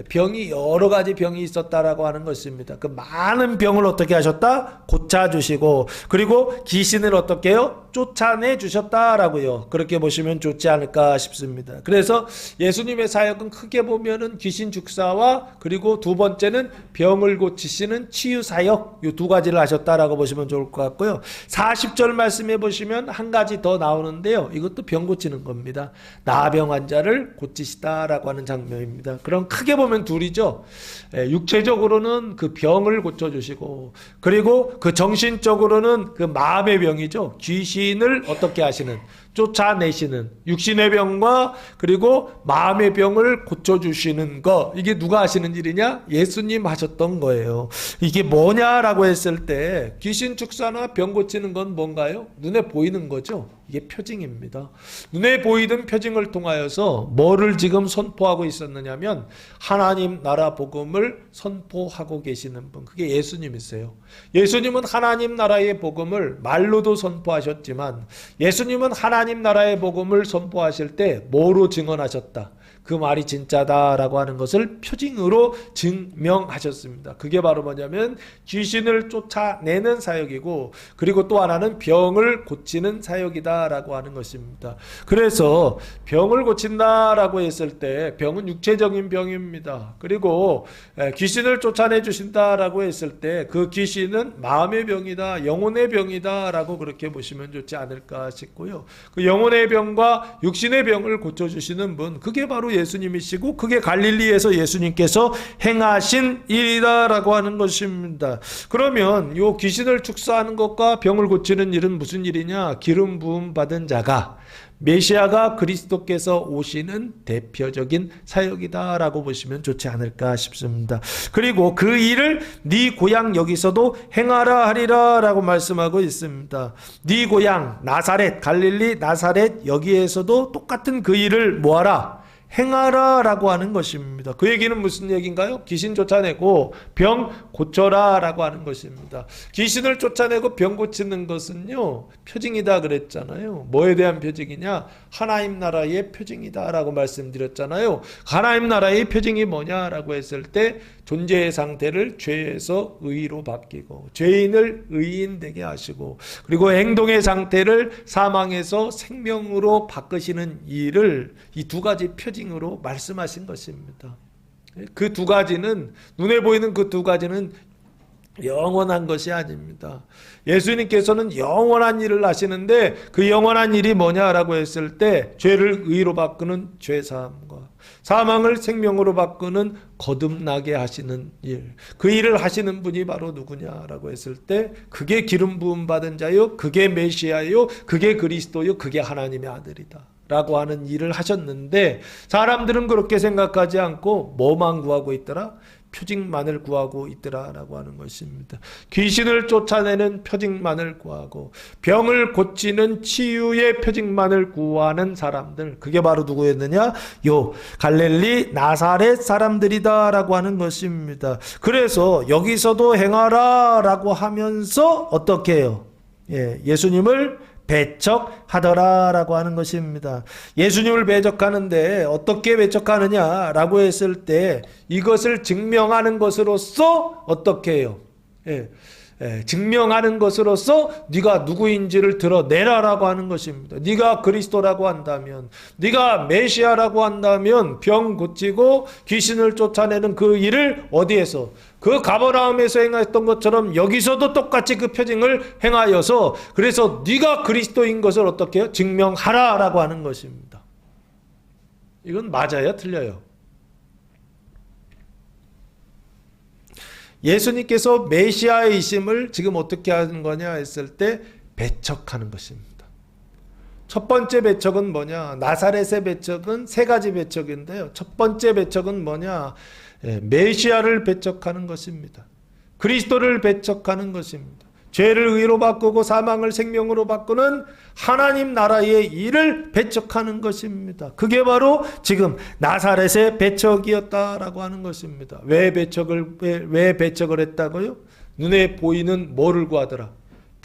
병이 여러 가지 병이 있었다라고 하는 것입니다. 그 많은 병을 어떻게 하셨다? 고쳐주시고, 그리고 귀신을 어떻게 해요? 쫓아내 주셨다라고요. 그렇게 보시면 좋지 않을까 싶습니다. 그래서 예수님의 사역은 크게 보면은 귀신 축사와 그리고 두 번째는 병을 고치시는 치유 사역, 이 두 가지를 하셨다라고 보시면 좋을 것 같고요. 40절 말씀해 보시면 한 가지 더 나오는데요. 이것도 병 고치는 겁니다. 나병 환자를 고치시다라고 하는 장면입니다. 그럼 크게 보면 둘이죠. 육체적으로는 그 병을 고쳐주시고, 그리고 그 정신적으로는 그 마음의 병이죠. 귀신을 어떻게 하시는, 쫓아내시는 육신의 병과 그리고 마음의 병을 고쳐주시는 거, 이게 누가 하시는 일이냐? 예수님 하셨던 거예요. 이게 뭐냐라고 했을 때 귀신 축사나 병 고치는 건 뭔가요? 눈에 보이는 거죠. 이게 표징입니다. 눈에 보이던 표징을 통하여서 뭐를 지금 선포하고 있었느냐면 하나님 나라 복음을 선포하고 계시는 분, 그게 예수님이세요. 예수님은 하나님 나라의 복음을 말로도 선포하셨지만 예수님은 하나님 나라의 복음을 선포하실 때 뭐로 증언하셨다? 그 말이 진짜다라고 하는 것을 표징으로 증명하셨습니다. 그게 바로 뭐냐면 귀신을 쫓아내는 사역이고, 그리고 또 하나는 병을 고치는 사역이다라고 하는 것입니다. 그래서 병을 고친다라고 했을 때 병은 육체적인 병입니다. 그리고 귀신을 쫓아내 주신다라고 했을 때 그 귀신은 마음의 병이다, 영혼의 병이다라고 그렇게 보시면 좋지 않을까 싶고요. 그 영혼의 병과 육신의 병을 고쳐주시는 분, 그게 바로 예수님이시고 그게 갈릴리에서 예수님께서 행하신 일이다라고 하는 것입니다. 그러면 요 귀신을 축사하는 것과 병을 고치는 일은 무슨 일이냐? 기름 부음 받은 자가, 메시아가 그리스도께서 오시는 대표적인 사역이다라고 보시면 좋지 않을까 싶습니다. 그리고 그 일을 네 고향 여기서도 행하라 하리라 라고 말씀하고 있습니다. 네 고향 나사렛, 갈릴리 나사렛 여기에서도 똑같은 그 일을 뭐하라? 행하라 라고 하는 것입니다. 그 얘기는 무슨 얘기인가요? 귀신 쫓아내고 병 고쳐라 라고 하는 것입니다. 귀신을 쫓아내고 병 고치는 것은요 표징이다 그랬잖아요. 뭐에 대한 표징이냐? 하나님 나라의 표징이다 라고 말씀드렸잖아요. 하나님 나라의 표징이 뭐냐라고 했을 때 존재의 상태를 죄에서 의로 바뀌고 죄인을 의인 되게 하시고, 그리고 행동의 상태를 사망에서 생명으로 바꾸시는 일을 이 두 가지 표징으로 말씀하신 것입니다. 그 두 가지는, 눈에 보이는 그 두 가지는 영원한 것이 아닙니다. 예수님께서는 영원한 일을 하시는데 그 영원한 일이 뭐냐라고 했을 때 죄를 의로 바꾸는 죄사함과 사망을 생명으로 바꾸는 거듭나게 하시는 일, 그 일을 하시는 분이 바로 누구냐라고 했을 때 그게 기름 부음 받은 자요, 그게 메시아요, 그게 그리스도요, 그게 하나님의 아들이다 라고 하는 일을 하셨는데, 사람들은 그렇게 생각하지 않고 뭐만 구하고 있더라? 표징만을 구하고 있더라라고 하는 것입니다. 귀신을 쫓아내는 표징만을 구하고 병을 고치는 치유의 표징만을 구하는 사람들, 그게 바로 누구였느냐? 요 갈릴리 나사렛 사람들이다라고 하는 것입니다. 그래서 여기서도 행하라 라고 하면서 어떻게 해요? 예수님을 배척하더라라고 하는 것입니다. 예수님을 배척하는데 어떻게 배척하느냐라고 했을 때 이것을 증명하는 것으로서 어떻게 해요? 증명하는 것으로서 네가 누구인지를 드러내라라고 하는 것입니다. 네가 그리스도라고 한다면, 네가 메시아라고 한다면 병 고치고 귀신을 쫓아내는 그 일을 어디에서? 그 가버나움에서 행했던 것처럼 여기서도 똑같이 그 표징을 행하여서 그래서 네가 그리스도인 것을 어떻게 해요? 증명하라라고 하는 것입니다. 이건 맞아요? 틀려요? 예수님께서 메시아이심을 지금 어떻게 하는 거냐 했을 때 배척하는 것입니다. 첫 번째 배척은 뭐냐? 나사렛의 배척은 세 가지 배척인데요. 첫 번째 배척은 뭐냐? 메시아를 배척하는 것입니다. 그리스도를 배척하는 것입니다. 죄를 의로 바꾸고 사망을 생명으로 바꾸는 하나님 나라의 일을 배척하는 것입니다. 그게 바로 지금 나사렛의 배척이었다라고 하는 것입니다. 왜 배척을 했다고요? 눈에 보이는 뭐를 구하더라?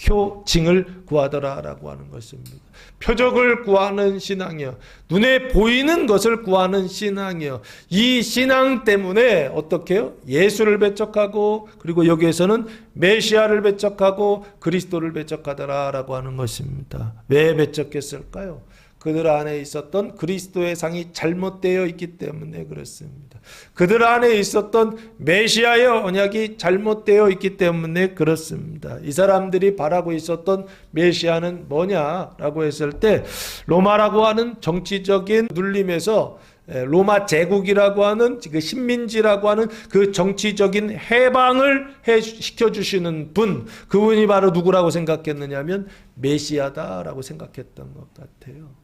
표징을 구하더라라고 하는 것입니다. 표적을 구하는 신앙이요. 눈에 보이는 것을 구하는 신앙이요. 이 신앙 때문에 어떻게 해요? 예수를 배척하고 그리고 여기에서는 메시아를 배척하고 그리스도를 배척하더라라고 하는 것입니다. 왜 배척했을까요? 그들 안에 있었던 그리스도의 상이 잘못되어 있기 때문에 그렇습니다. 그들 안에 있었던 메시아의 언약이 잘못되어 있기 때문에 그렇습니다. 이 사람들이 바라고 있었던 메시아는 뭐냐라고 했을 때 로마라고 하는 정치적인 눌림에서 로마 제국이라고 하는 그 식민지라고 하는 그 정치적인 해방을 시켜주시는 분, 그분이 바로 누구라고 생각했느냐면 메시아다라고 생각했던 것 같아요.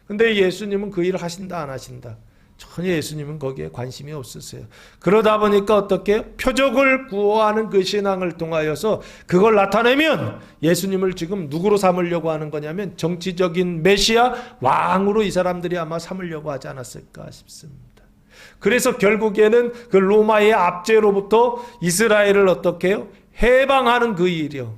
근데 예수님은 그 일을 하신다 안 하신다? 전혀 예수님은 거기에 관심이 없으세요. 그러다 보니까 어떻게 표적을 구하는 그 신앙을 통하여서 그걸 나타내면 예수님을 지금 누구로 삼으려고 하는 거냐면 정치적인 메시아 왕으로 이 사람들이 아마 삼으려고 하지 않았을까 싶습니다. 그래서 결국에는 그 로마의 압제로부터 이스라엘을 어떻게 해요? 해방하는 그 일이요.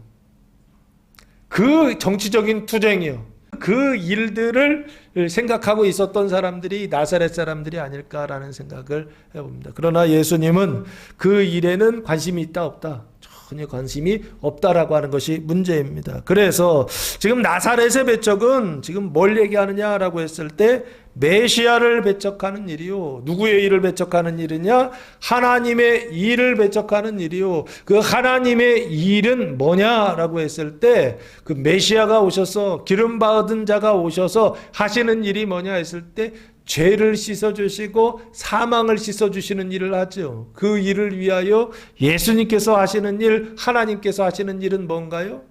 그 정치적인 투쟁이요. 그 일들을 생각하고 있었던 사람들이 나사렛 사람들이 아닐까라는 생각을 해봅니다. 그러나 예수님은 그 일에는 관심이 있다 없다? 전혀 관심이 없다라고 하는 것이 문제입니다. 그래서 지금 나사렛의 배척은 지금 뭘 얘기하느냐라고 했을 때 메시아를 배척하는 일이요. 누구의 일을 배척하는 일이냐? 하나님의 일을 배척하는 일이요. 그 하나님의 일은 뭐냐라고 했을 때 그 메시아가 오셔서 기름 받은 자가 오셔서 하시는 일이 뭐냐 했을 때 죄를 씻어주시고 사망을 씻어주시는 일을 하죠. 그 일을 위하여 예수님께서 하시는 일, 하나님께서 하시는 일은 뭔가요?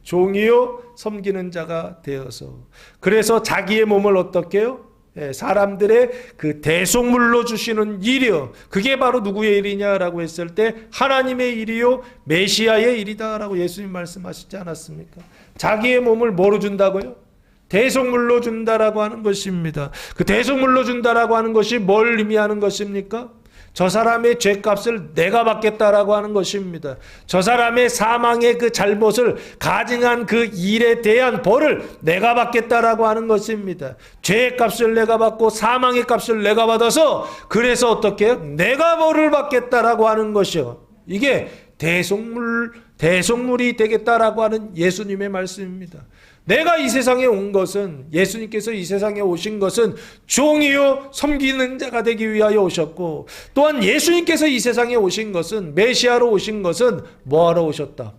종이요 섬기는 자가 되어서 그래서 자기의 몸을 어떻게 해요? 사람들의 그 대속물로 주시는 일이요. 그게 바로 누구의 일이냐라고 했을 때 하나님의 일이요 메시아의 일이다라고 예수님 말씀하시지 않았습니까? 자기의 몸을 뭐로 준다고요? 대속물로 준다라고 하는 것입니다. 그 대속물로 준다라고 하는 것이 뭘 의미하는 것입니까? 저 사람의 죄값을 내가 받겠다라고 하는 것입니다. 저 사람의 사망의 그 잘못을 가증한 그 일에 대한 벌을 내가 받겠다라고 하는 것입니다. 죄의 값을 내가 받고 사망의 값을 내가 받아서 그래서 어떻게 해요? 내가 벌을 받겠다라고 하는 것이요. 이게 대속물이 되겠다라고 하는 예수님의 말씀입니다. 내가 이 세상에 온 것은 예수님께서 이 세상에 오신 것은 종이요 섬기는 자가 되기 위하여 오셨고 또한 예수님께서 이 세상에 오신 것은 메시아로 오신 것은 뭐하러 오셨다?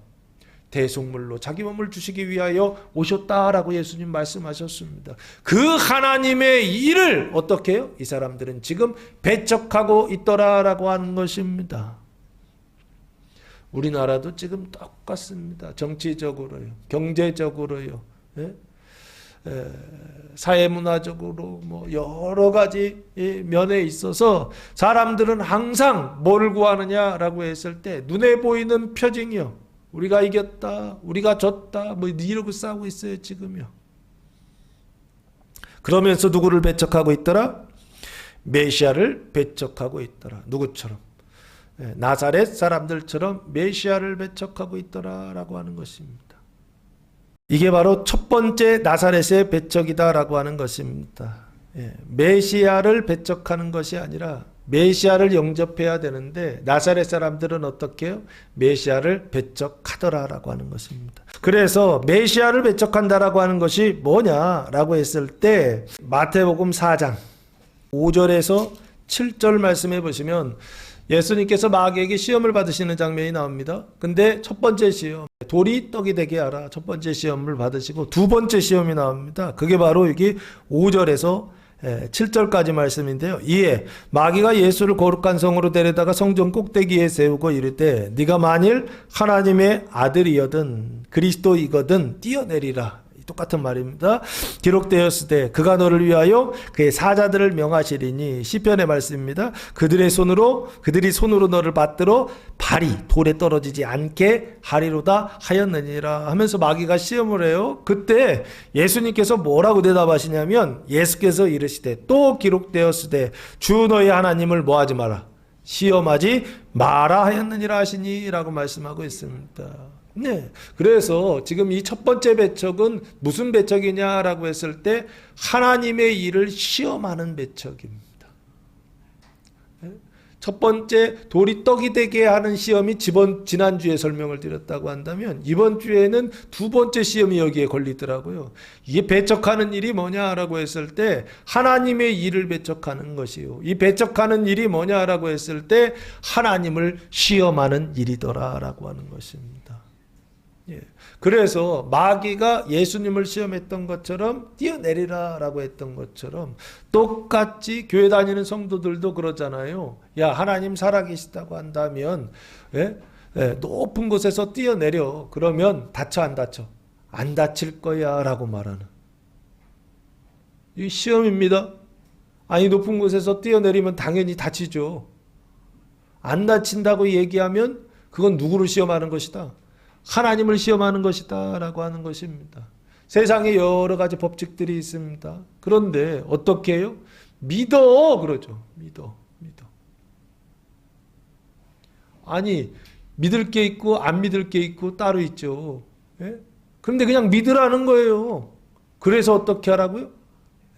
대속물로 자기 몸을 주시기 위하여 오셨다라고 예수님 말씀하셨습니다. 그 하나님의 일을 어떻게 해요? 이 사람들은 지금 배척하고 있더라라고 하는 것입니다. 우리나라도 지금 똑같습니다. 정치적으로요, 경제적으로요. 사회문화적으로 뭐 여러 가지 면에 있어서 사람들은 항상 뭐를 구하느냐라고 했을 때 눈에 보이는 표징이요. 우리가 이겼다, 우리가 졌다, 뭐 이러고 싸우고 있어요 지금요. 그러면서 누구를 배척하고 있더라? 메시아를 배척하고 있더라. 누구처럼? 나사렛 사람들처럼 메시아를 배척하고 있더라라고 하는 것입니다. 이게 바로 첫 번째 나사렛의 배척이다라고 하는 것입니다. 메시아를 배척하는 것이 아니라 메시아를 영접해야 되는데 나사렛 사람들은 어떻게 해요? 메시아를 배척하더라라고 하는 것입니다. 그래서 메시아를 배척한다라고 하는 것이 뭐냐라고 했을 때 마태복음 4장 5절에서 7절 말씀해 보시면 예수님께서 마귀에게 시험을 받으시는 장면이 나옵니다. 근데 첫 번째 시험, 돌이 떡이 되게 하라. 첫 번째 시험을 받으시고 두 번째 시험이 나옵니다. 그게 바로 여기 5절에서 7절까지 말씀인데요. 이에 마귀가 예수를 거룩한 성으로 데려다가 성전 꼭대기에 세우고 이르되 네가 만일 하나님의 아들이거든 그리스도이거든 뛰어내리라. 똑같은 말입니다. 기록되었으되 그가 너를 위하여 그의 사자들을 명하시리니 시편의 말씀입니다. 그들이 손으로 너를 받들어 발이 돌에 떨어지지 않게 하리로다 하였느니라 하면서 마귀가 시험을 해요. 그때 예수님께서 뭐라고 대답하시냐면 예수께서 이르시되 또 기록되었으되 주 너의 하나님을 뭐하지 마라 시험하지 마라 하였느니라 하시니라고 말씀하고 있습니다. 네. 그래서 지금 이 첫 번째 배척은 무슨 배척이냐라고 했을 때 하나님의 일을 시험하는 배척입니다. 첫 번째 돌이 떡이 되게 하는 시험이 지난주에 설명을 드렸다고 한다면 이번 주에는 두 번째 시험이 여기에 걸리더라고요. 이게 배척하는 일이 뭐냐라고 했을 때 하나님의 일을 배척하는 것이요. 이 배척하는 일이 뭐냐라고 했을 때 하나님을 시험하는 일이더라라고 하는 것입니다. 예. 그래서 마귀가 예수님을 시험했던 것처럼 뛰어내리라라고 했던 것처럼 똑같이 교회 다니는 성도들도 그러잖아요. 야 하나님 살아계시다고 한다면 높은 곳에서 뛰어내려. 그러면 다쳐 안 다쳐? 안 다칠 거야 라고 말하는 이 시험입니다. 아니 높은 곳에서 뛰어내리면 당연히 다치죠. 안 다친다고 얘기하면 그건 누구를 시험하는 것이다? 하나님을 시험하는 것이다 라고 하는 것입니다. 세상에 여러 가지 법칙들이 있습니다. 그런데 어떻게 해요? 믿어 그러죠. 믿어. 아니 믿을 게 있고 안 믿을 게 있고 따로 있죠. 예? 그런데 그냥 믿으라는 거예요. 그래서 어떻게 하라고요?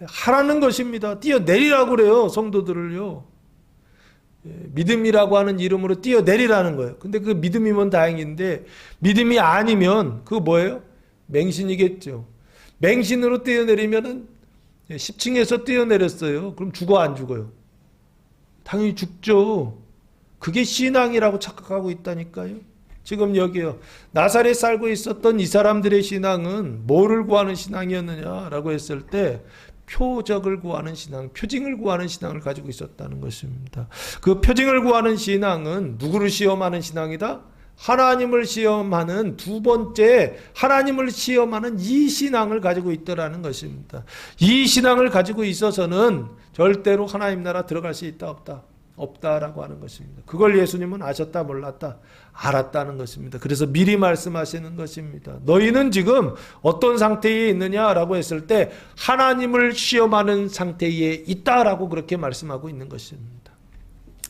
하라는 것입니다. 뛰어내리라고 그래요. 성도들을요. 믿음이라고 하는 이름으로 뛰어내리라는 거예요. 근데 그 믿음이면 다행인데 믿음이 아니면 그거 뭐예요? 맹신이겠죠. 맹신으로 뛰어내리면은 10층에서 뛰어내렸어요. 그럼 죽어 안 죽어요? 당연히 죽죠. 그게 신앙이라고 착각하고 있다니까요. 지금 여기요. 나사렛 살고 있었던 이 사람들의 신앙은 뭐를 구하는 신앙이었느냐라고 했을 때 표적을 구하는 신앙, 표징을 구하는 신앙을 가지고 있었다는 것입니다. 그 표징을 구하는 신앙은 누구를 시험하는 신앙이다? 하나님을 시험하는 두 번째 하나님을 시험하는 이 신앙을 가지고 있더라는 것입니다. 이 신앙을 가지고 있어서는 절대로 하나님 나라 들어갈 수 있다 없다? 없다라고 하는 것입니다. 그걸 예수님은 아셨다 몰랐다? 알았다는 것입니다. 그래서 미리 말씀하시는 것입니다. 너희는 지금 어떤 상태에 있느냐라고 했을 때 하나님을 시험하는 상태에 있다라고 그렇게 말씀하고 있는 것입니다.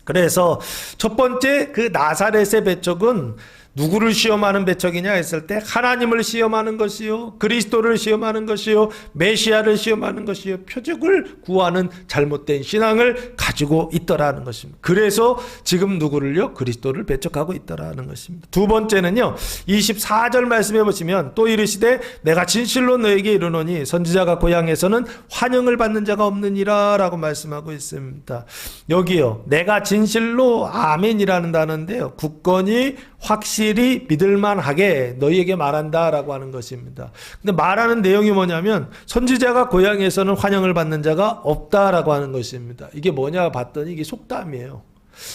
그래서 첫 번째 그 나사렛의 배척은 누구를 시험하는 배척이냐 했을 때 하나님을 시험하는 것이요, 그리스도를 시험하는 것이요, 메시아를 시험하는 것이요, 표적을 구하는 잘못된 신앙을 가지고 있더라는 것입니다. 그래서 지금 누구를요? 그리스도를 배척하고 있더라는 것입니다. 두 번째는요, 24절 말씀해 보시면 또 이르시되 내가 진실로 너에게 이르노니 선지자가 고향에서는 환영을 받는 자가 없느니라 라고 말씀하고 있습니다. 여기요, 내가 진실로 아멘이라는 단어인데요, 굳건히 확실히 믿을만하게 너희에게 말한다라고 하는 것입니다. 근데 말하는 내용이 뭐냐면 선지자가 고향에서는 환영을 받는 자가 없다라고 하는 것입니다. 이게 뭐냐 봤더니 이게 속담이에요.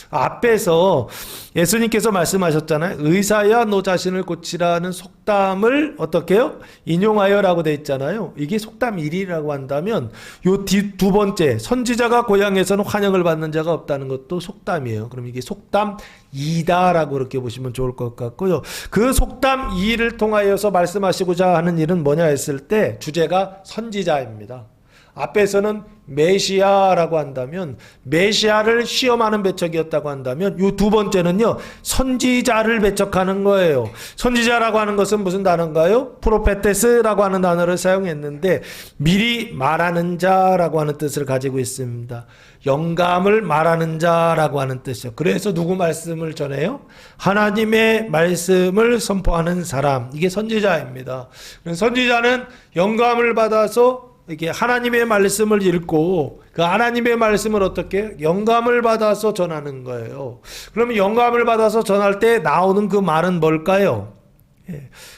앞에서 예수님께서 말씀하셨잖아요. 의사야 너 자신을 고치라는 속담을 어떻게 해요? 인용하여라고 돼 있잖아요. 이게 속담 1이라고 한다면 요 두 번째 선지자가 고향에서는 환영을 받는 자가 없다는 것도 속담이에요. 그럼 이게 속담 2다라고 그렇게 보시면 좋을 것 같고요. 그 속담 2를 통하여서 말씀하시고자 하는 일은 뭐냐 했을 때 주제가 선지자입니다. 앞에서는 메시아라고 한다면 메시아를 시험하는 배척이었다고 한다면 이 두 번째는요 선지자를 배척하는 거예요. 선지자라고 하는 것은 무슨 단어인가요? 프로페테스라고 하는 단어를 사용했는데 미리 말하는 자라고 하는 뜻을 가지고 있습니다. 영감을 말하는 자라고 하는 뜻이요. 그래서 누구 말씀을 전해요? 하나님의 말씀을 선포하는 사람, 이게 선지자입니다. 선지자는 영감을 받아서 이렇게 하나님의 말씀을 읽고 그 하나님의 말씀을 어떻게 영감을 받아서 전하는 거예요. 그러면 영감을 받아서 전할 때 나오는 그 말은 뭘까요?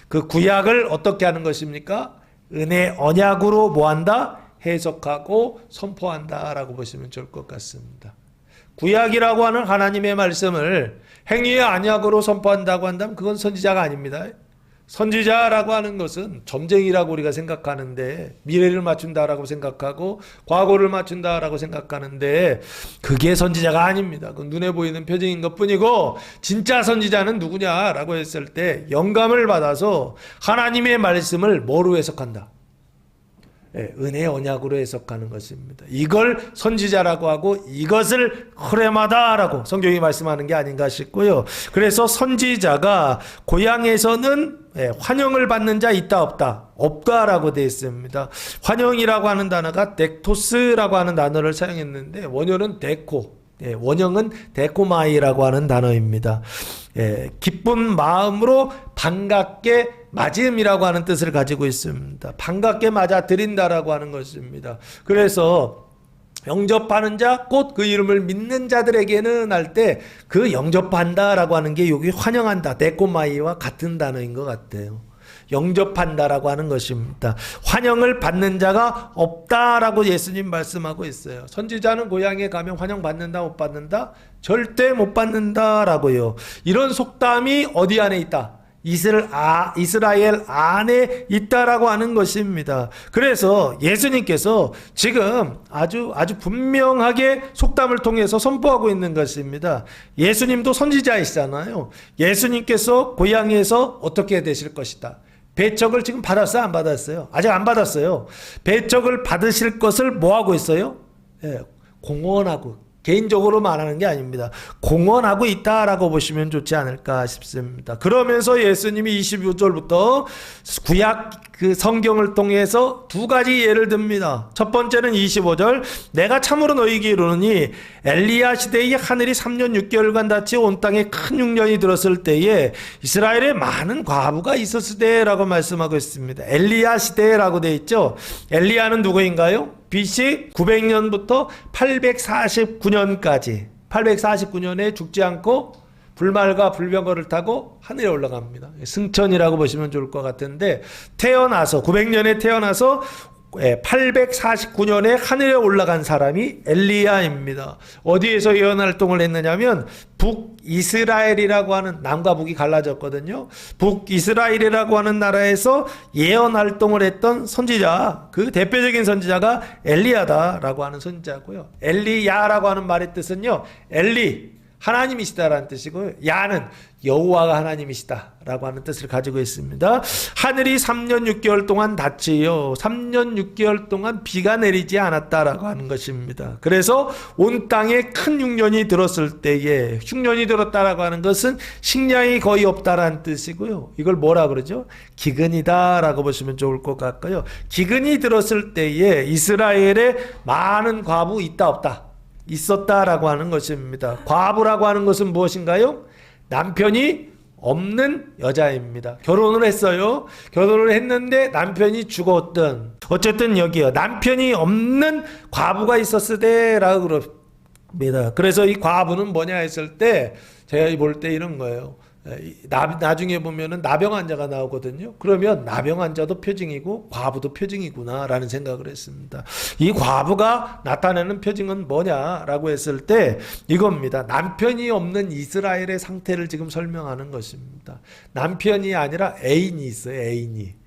그 구약을 어떻게 하는 것입니까? 은혜 언약으로 뭐한다? 해석하고 선포한다라고 보시면 좋을 것 같습니다. 구약이라고 하는 하나님의 말씀을 행위의 언약으로 선포한다고 한다면 그건 선지자가 아닙니다. 선지자라고 하는 것은 점쟁이라고 우리가 생각하는데 미래를 맞춘다라고 생각하고 과거를 맞춘다라고 생각하는데 그게 선지자가 아닙니다. 그 눈에 보이는 표징인 것뿐이고 진짜 선지자는 누구냐라고 했을 때 영감을 받아서 하나님의 말씀을 뭐로 해석한다? 은혜 언약으로 해석하는 것입니다. 이걸 선지자라고 하고 이것을 호레마다라고 성경이 말씀하는 게 아닌가 싶고요. 그래서 선지자가 고향에서는 환영을 받는 자 있다 없다? 없다라고 되어 있습니다. 환영이라고 하는 단어가 덱토스라고 하는 단어를 사용했는데 원어는 데코, 원형은 데코마이라고 하는 단어입니다. 기쁜 마음으로 반갑게 맞음이라고 하는 뜻을 가지고 있습니다. 반갑게 맞아 드린다라고 하는 것입니다. 그래서 영접하는 자, 곧 그 이름을 믿는 자들에게는 할 때 그 영접한다라고 하는 게 여기 환영한다, 데코마이와 같은 단어인 것 같아요. 영접한다라고 하는 것입니다. 환영을 받는 자가 없다라고 예수님 말씀하고 있어요. 선지자는 고향에 가면 환영받는다 못 받는다? 절대 못 받는다라고요. 이런 속담이 어디 안에 있다? 이스라엘 안에 있다라고 하는 것입니다. 그래서 예수님께서 지금 아주 분명하게 속담을 통해서 선포하고 있는 것입니다. 예수님도 선지자이시잖아요. 예수님께서 고향에서 어떻게 되실 것이다. 배척을 지금 받았어요? 안 받았어요? 아직 안 받았어요. 배척을 받으실 것을 뭐 하고 있어요? 공언하고, 개인적으로 말하는 게 아닙니다. 공언하고 있다라고 보시면 좋지 않을까 싶습니다. 그러면서 예수님이 25절부터 구약 그 성경을 통해서 두 가지 예를 듭니다. 첫 번째는 25절, 내가 참으로 너희에게 이르노니 엘리야 시대에 하늘이 3년 6개월간 닫히 온 땅에 큰 흉년이 들었을 때에 이스라엘에 많은 과부가 있었을 때라고 말씀하고 있습니다. 엘리야 시대라고 되어 있죠. 엘리야는 누구인가요? BC 900년부터 849년까지 849년에 죽지 않고 불말과 불병거를 타고 하늘에 올라갑니다. 승천이라고 보시면 좋을 것 같은데 태어나서 900년에 태어나서 849년에 하늘에 올라간 사람이 엘리야입니다. 어디에서 예언 활동을 했느냐면 북이스라엘이라고 하는, 남과 북이 갈라졌거든요. 북이스라엘이라고 하는 나라에서 예언 활동을 했던 선지자, 그 대표적인 선지자가 엘리야다라고 하는 선지자고요. 엘리야라고 하는 말의 뜻은요, 엘리 하나님이시다라는 뜻이고요. 야는 여호와가 하나님이시다라고 하는 뜻을 가지고 있습니다. 하늘이 3년 6개월 동안 닫히요. 3년 6개월 동안 비가 내리지 않았다라고 하는 것입니다. 그래서 온 땅에 큰 흉년이 들었을 때에, 흉년이 들었다라고 하는 것은 식량이 거의 없다라는 뜻이고요. 이걸 뭐라 그러죠? 기근이다라고 보시면 좋을 것 같고요. 기근이 들었을 때에 이스라엘에 많은 과부 있다 없다? 있었다라고 하는 것입니다. 과부라고 하는 것은 무엇인가요? 남편이 없는 여자입니다. 결혼을 했어요. 결혼을 했는데 남편이 죽었던, 어쨌든 여기요, 남편이 없는 과부가 있었을 때라고 그럽니다. 그래서 이 과부는 뭐냐 했을 때 제가 볼 때 이런 거예요. 나중에 보면은 나병 환자가 나오거든요. 그러면 나병 환자도 표징이고 과부도 표징이구나라는 생각을 했습니다. 이 과부가 나타내는 표징은 뭐냐라고 했을 때 이겁니다. 남편이 없는 이스라엘의 상태를 지금 설명하는 것입니다. 남편이 아니라 애인이 있어요. 애인이.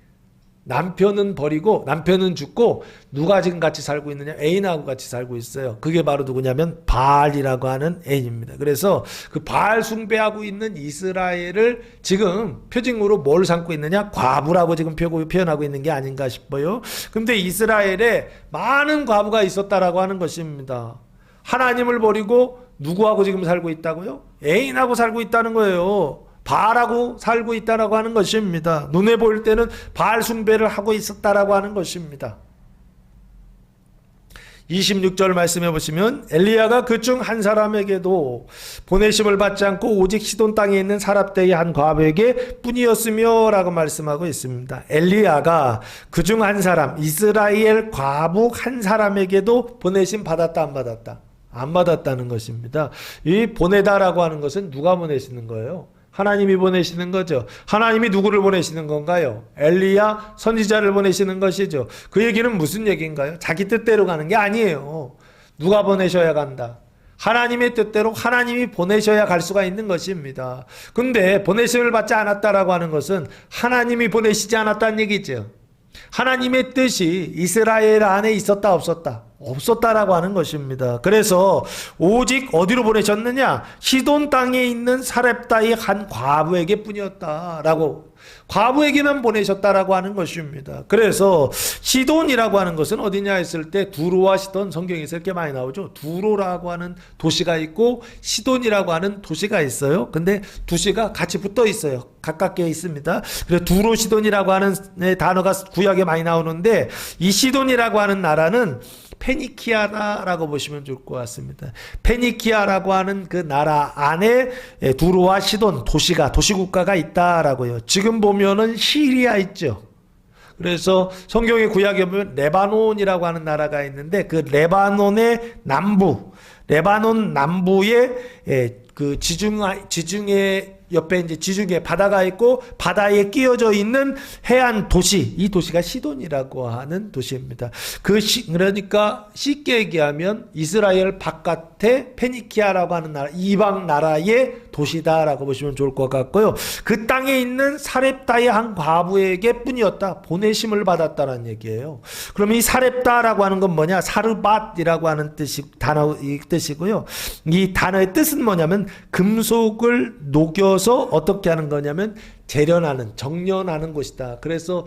남편은 버리고 남편은 죽고 누가 지금 같이 살고 있느냐? 애인하고 같이 살고 있어요. 그게 바로 누구냐면 바알이라고 하는 애인입니다. 그래서 그 바알 숭배하고 있는 이스라엘을 지금 표징으로 뭘 삼고 있느냐? 과부라고 지금 표현하고 있는 게 아닌가 싶어요. 근데 이스라엘에 많은 과부가 있었다라고 하는 것입니다. 하나님을 버리고 누구하고 지금 살고 있다고요? 애인하고 살고 있다는 거예요. 바알하고 살고 있다라고 하는 것입니다. 눈에 보일 때는 바알 숭배를 하고 있었다라고 하는 것입니다. 26절 말씀해 보시면 엘리야가 그 중 한 사람에게도 보내심을 받지 않고 오직 시돈 땅에 있는 사랍대의 한 과부에게 뿐이었으며 라고 말씀하고 있습니다. 엘리야가 그 중 한 사람, 이스라엘 과부 한 사람에게도 보내심 받았다 안 받았다? 안 받았다는 것입니다. 이 보내다라고 하는 것은 누가 보내시는 거예요? 하나님이 보내시는 거죠. 하나님이 누구를 보내시는 건가요? 엘리야 선지자를 보내시는 것이죠. 그 얘기는 무슨 얘기인가요? 자기 뜻대로 가는 게 아니에요. 누가 보내셔야 간다. 하나님의 뜻대로 하나님이 보내셔야 갈 수가 있는 것입니다. 근데 보내심을 받지 않았다라고 하는 것은 하나님이 보내시지 않았다는 얘기죠. 하나님의 뜻이 이스라엘 안에 있었다 없었다? 없었다라고 하는 것입니다. 그래서 오직 어디로 보내셨느냐? 시돈 땅에 있는 사렙다의 한 과부에게 뿐이었다라고, 과부에게만 보내셨다라고 하는 것입니다. 그래서 시돈이라고 하는 것은 어디냐 했을 때 두로와 시돈, 성경에서 이렇게 많이 나오죠. 두로라고 하는 도시가 있고 시돈이라고 하는 도시가 있어요. 근데 두 시가 같이 붙어 있어요. 가깝게 있습니다. 그래서 두로 시돈이라고 하는 단어가 구약에 많이 나오는데 이 시돈이라고 하는 나라는 페니키아라고 보시면 좋을 것 같습니다. 페니키아라고 하는 그 나라 안에 두로와 시돈 도시국가가 있다라고요. 지금 보면은 시리아 있죠. 그래서 성경의 구약에 보면 레바논이라고 하는 나라가 있는데 그 레바논의 레바논 남부에 그 지중해 옆에 이제 지중해 바다가 있고 바다에 끼어져 있는 해안 도시, 이 도시가 시돈이라고 하는 도시입니다. 그러니까 쉽게 얘기하면 이스라엘 바깥에 페니키아라고 하는 나라, 이방 나라의 도시다라고 보시면 좋을 것 같고요. 그 땅에 있는 사렙다의 한 과부에게 뿐이었다. 보내심을 받았다는 얘기예요. 그럼 이 사렙다라고 하는 건 뭐냐? 사르밧이라고 하는 단어의 뜻이고요. 이 단어의 뜻은 뭐냐면 금속을 녹여서 어떻게 하는 거냐면 재련하는, 정련하는 곳이다. 그래서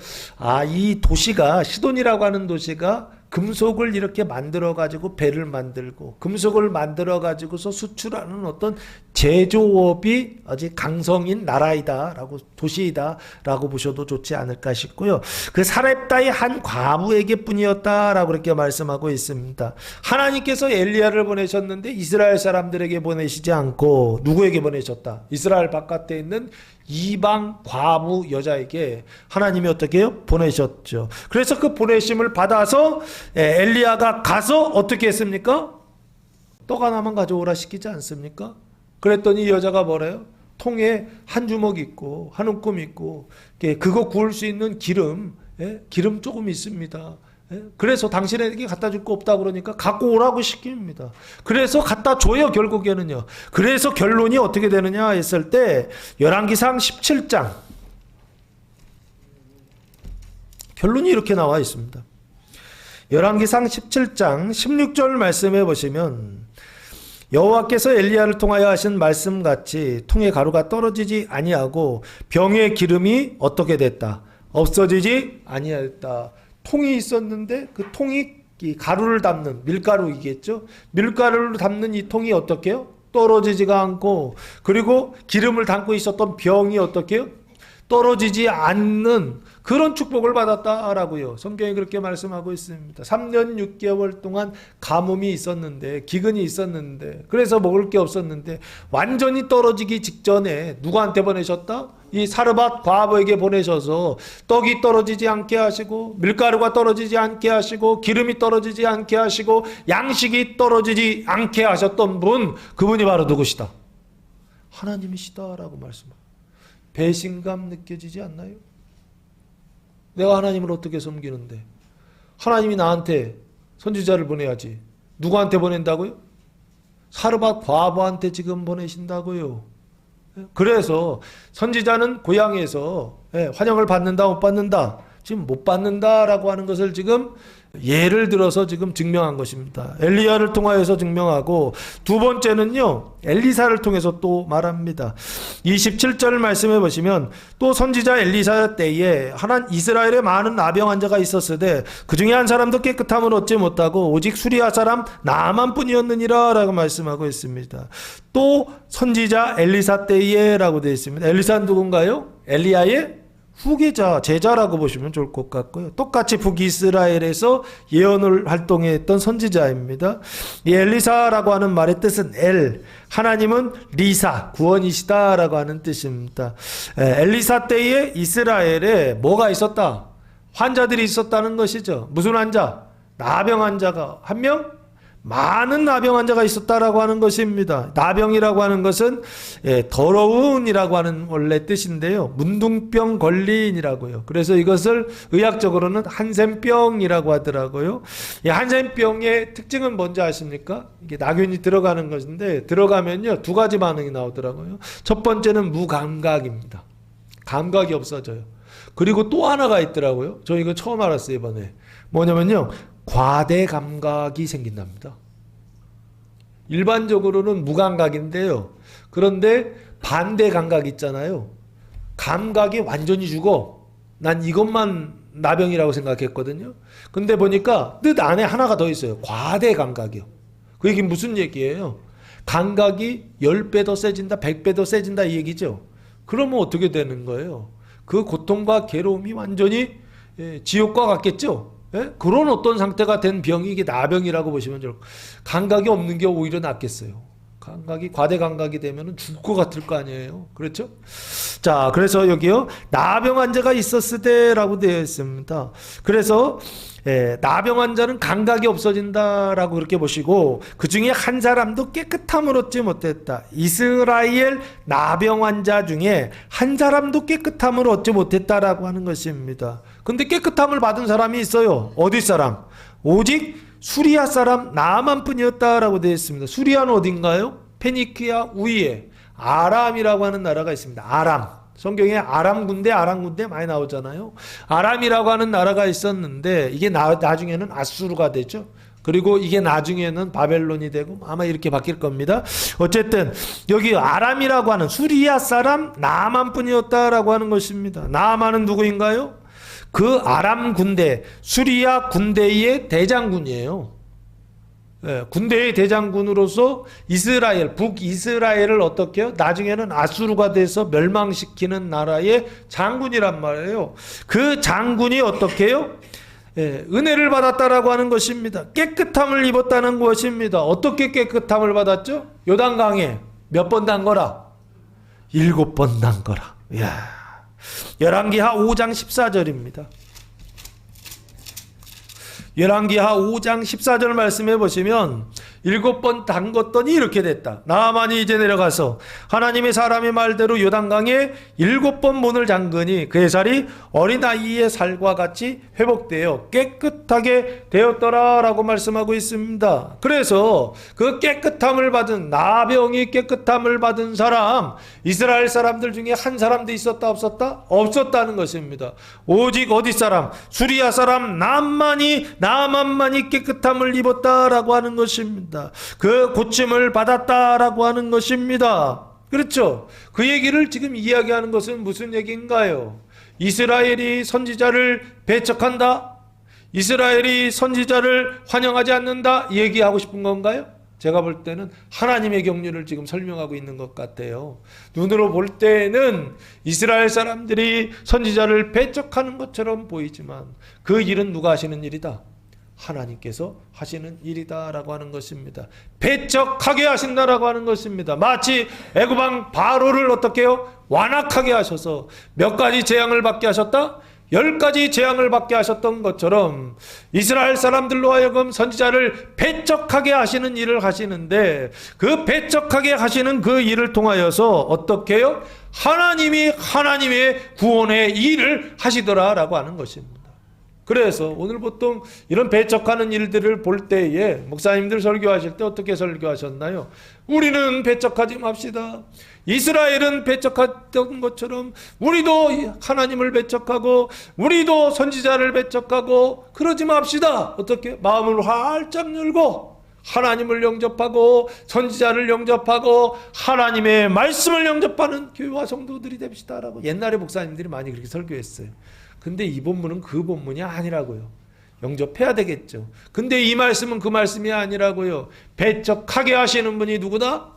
이 도시가, 시돈이라고 하는 도시가 금속을 이렇게 만들어 가지고 배를 만들고 금속을 만들어 가지고서 수출하는 어떤 제조업이 아주 강성인 나라이다라고, 도시이다라고 보셔도 좋지 않을까 싶고요. 그 사렙다의 한 과부에게 뿐이었다라고 그렇게 말씀하고 있습니다. 하나님께서 엘리야를 보내셨는데 이스라엘 사람들에게 보내시지 않고 누구에게 보내셨다? 이스라엘 바깥에 있는 이방 과부 여자에게 하나님이 어떻게 해요? 보내셨죠. 그래서 그 보내심을 받아서 엘리야가 가서 어떻게 했습니까? 떡 하나만 가져오라 시키지 않습니까? 그랬더니 이 여자가 뭐래요? 통에 한 주먹 있고 한 움큼 있고 그거 구울 수 있는 기름 조금 있습니다. 그래서 당신에게 갖다 줄 거 없다 그러니까 갖고 오라고 시킵니다. 그래서 갖다 줘요, 결국에는요. 그래서 결론이 어떻게 되느냐 했을 때 열왕기상 17장 결론이 이렇게 나와 있습니다. 열왕기상 17장 16절 말씀해 보시면 여호와께서 엘리야를 통하여 하신 말씀같이 통의 가루가 떨어지지 아니하고 병의 기름이 어떻게 됐다? 없어지지 아니하였다. 통이 있었는데 그 통이 이 가루를 담는 밀가루이겠죠. 밀가루를 담는 이 통이 어떻게 해요? 떨어지지가 않고, 그리고 기름을 담고 있었던 병이 어떻게 해요? 떨어지지 않는 그런 축복을 받았다라고요. 성경이 그렇게 말씀하고 있습니다. 3년 6개월 동안 가뭄이 있었는데, 기근이 있었는데, 그래서 먹을 게 없었는데 완전히 떨어지기 직전에 누구한테 보내셨다? 이 사르밧 과부에게 보내셔서 떡이 떨어지지 않게 하시고 밀가루가 떨어지지 않게 하시고 기름이 떨어지지 않게 하시고 양식이 떨어지지 않게 하셨던 분, 그분이 바로 누구시다? 하나님이시다라고 말씀합니다. 배신감 느껴지지 않나요? 내가 하나님을 어떻게 섬기는데 하나님이 나한테 선지자를 보내야지. 누구한테 보낸다고요? 사르밧 과부한테 지금 보내신다고요. 그래서 선지자는 고향에서 환영을 받는다 못 받는다? 지금 못 받는다라고 하는 것을 지금 예를 들어서 지금 증명한 것입니다. 엘리야를 통하여서 증명하고, 두 번째는요 엘리사를 통해서 또 말합니다. 27절 말씀해 보시면, 또 선지자 엘리사 때에 이스라엘에 많은 나병 환자가 있었으되 그 중에 한 사람도 깨끗함을 얻지 못하고 오직 수리아 사람 나만뿐이었느니라 라고 말씀하고 있습니다. 또 선지자 엘리사 때에 라고 되어 있습니다. 엘리사는 누군가요? 엘리야의 후계자, 제자라고 보시면 좋을 것 같고요. 똑같이 북이스라엘에서 예언을 활동했던 선지자입니다. 이 엘리사라고 하는 말의 뜻은 하나님은 리사, 구원이시다라고 하는 뜻입니다. 엘리사 때에 이스라엘에 뭐가 있었다? 환자들이 있었다는 것이죠. 무슨 환자? 나병 환자가 한 명? 많은 나병 환자가 있었다라고 하는 것입니다. 나병이라고 하는 것은 더러운이라고 하는 원래 뜻인데요. 문둥병 걸린이라고요. 그래서 이것을 의학적으로는 한센병이라고 하더라고요. 이 한센병의 특징은 뭔지 아십니까? 이게 나균이 들어가는 것인데, 들어가면요 두 가지 반응이 나오더라고요. 첫 번째는 무감각입니다. 감각이 없어져요. 그리고 또 하나가 있더라고요. 저 이거 처음 알았어요 이번에. 뭐냐면요, 과대 감각이 생긴답니다. 일반적으로는 무감각인데요. 그런데 반대 감각 있잖아요. 감각이 완전히 죽어. 난 이것만 나병이라고 생각했거든요. 근데 보니까 뜻 안에 하나가 더 있어요. 과대 감각이요. 그 얘기는 무슨 얘기예요? 감각이 10배 더 세진다, 100배 더 세진다 이 얘기죠. 그러면 어떻게 되는 거예요? 그 고통과 괴로움이 완전히 지옥과 같겠죠. 그런 어떤 상태가 된 병이 이게 나병이라고 보시면 좋을 거예요. 감각이 없는 게 오히려 낫겠어요. 감각이 과대 감각이 되면 죽을 것 같을 거 아니에요. 그렇죠? 자, 그래서 여기요 나병 환자가 있었을 때라고 되어 있습니다. 그래서 나병 환자는 감각이 없어진다라고 그렇게 보시고, 그 중에 한 사람도 깨끗함을 얻지 못했다. 이스라엘 나병 환자 중에 한 사람도 깨끗함을 얻지 못했다라고 하는 것입니다. 근데 깨끗함을 받은 사람이 있어요. 어디 사람? 오직 수리아 사람 나만뿐이었다라고 되어 있습니다. 수리아는 어딘가요? 페니키아 우위에 아람이라고 하는 나라가 있습니다. 아람. 성경에 아람 군대 많이 나오잖아요. 아람이라고 하는 나라가 있었는데 이게 나중에는 아수르가 되죠. 그리고 이게 나중에는 바벨론이 되고 아마 이렇게 바뀔 겁니다. 어쨌든 여기 아람이라고 하는 수리아 사람 나만뿐이었다라고 하는 것입니다. 나만은 누구인가요? 그 아람 군대, 수리아 군대의 대장군이에요. 군대의 대장군으로서 북이스라엘을 어떻게 해요? 나중에는 아수르가 돼서 멸망시키는 나라의 장군이란 말이에요. 그 장군이 어떻게 해요? 은혜를 받았다라고 하는 것입니다. 깨끗함을 입었다는 것입니다. 어떻게 깨끗함을 받았죠? 요단강에 몇 번 담거라? 7번 담거라. 이야. 열왕기하 5장 14절입니다. 열왕기하 5장 14절 말씀해 보시면 7번 담궜더니 이렇게 됐다. 나아만이 이제 내려가서 하나님의 사람의 말대로 요단강에 7번 문을 잠그니 그의 살이 어린아이의 살과 같이 회복되어 깨끗하게 되었더라 라고 말씀하고 있습니다. 그래서 그 깨끗함을 받은, 나병이 깨끗함을 받은 사람, 이스라엘 사람들 중에 한 사람도 있었다 없었다? 없었다는 것입니다. 오직 어디 사람? 수리아 사람 나만만이 깨끗함을 입었다라고 하는 것입니다. 그 고침을 받았다라고 하는 것입니다. 그렇죠? 그 얘기를 지금 이야기하는 것은 무슨 얘기인가요? 이스라엘이 선지자를 배척한다? 이스라엘이 선지자를 환영하지 않는다? 이 얘기하고 싶은 건가요? 제가 볼 때는 하나님의 경륜을 지금 설명하고 있는 것 같아요. 눈으로 볼 때는 이스라엘 사람들이 선지자를 배척하는 것처럼 보이지만 그 일은 누가 하시는 일이다? 하나님께서 하시는 일이다라고 하는 것입니다. 배척하게 하신다라고 하는 것입니다. 마치 애굽왕 바로를 어떻게 해요? 완악하게 하셔서 몇 가지 재앙을 받게 하셨다? 10가지 재앙을 받게 하셨던 것처럼 이스라엘 사람들로 하여금 선지자를 배척하게 하시는 일을 하시는데, 그 배척하게 하시는 그 일을 통하여서 어떻게 해요? 하나님이 하나님의 구원의 일을 하시더라라고 하는 것입니다. 그래서 오늘 보통 이런 배척하는 일들을 볼 때에 목사님들 설교하실 때 어떻게 설교하셨나요? 우리는 배척하지 맙시다. 이스라엘은 배척했던 것처럼 우리도 하나님을 배척하고 우리도 선지자를 배척하고 그러지 맙시다. 어떻게? 마음을 활짝 열고 하나님을 영접하고 선지자를 영접하고 하나님의 말씀을 영접하는 교회와 성도들이 됩시다라고 옛날에 목사님들이 많이 그렇게 설교했어요. 근데 이 본문은 그 본문이 아니라고요. 영접해야 되겠죠. 근데 이 말씀은 그 말씀이 아니라고요. 배척하게 하시는 분이 누구다?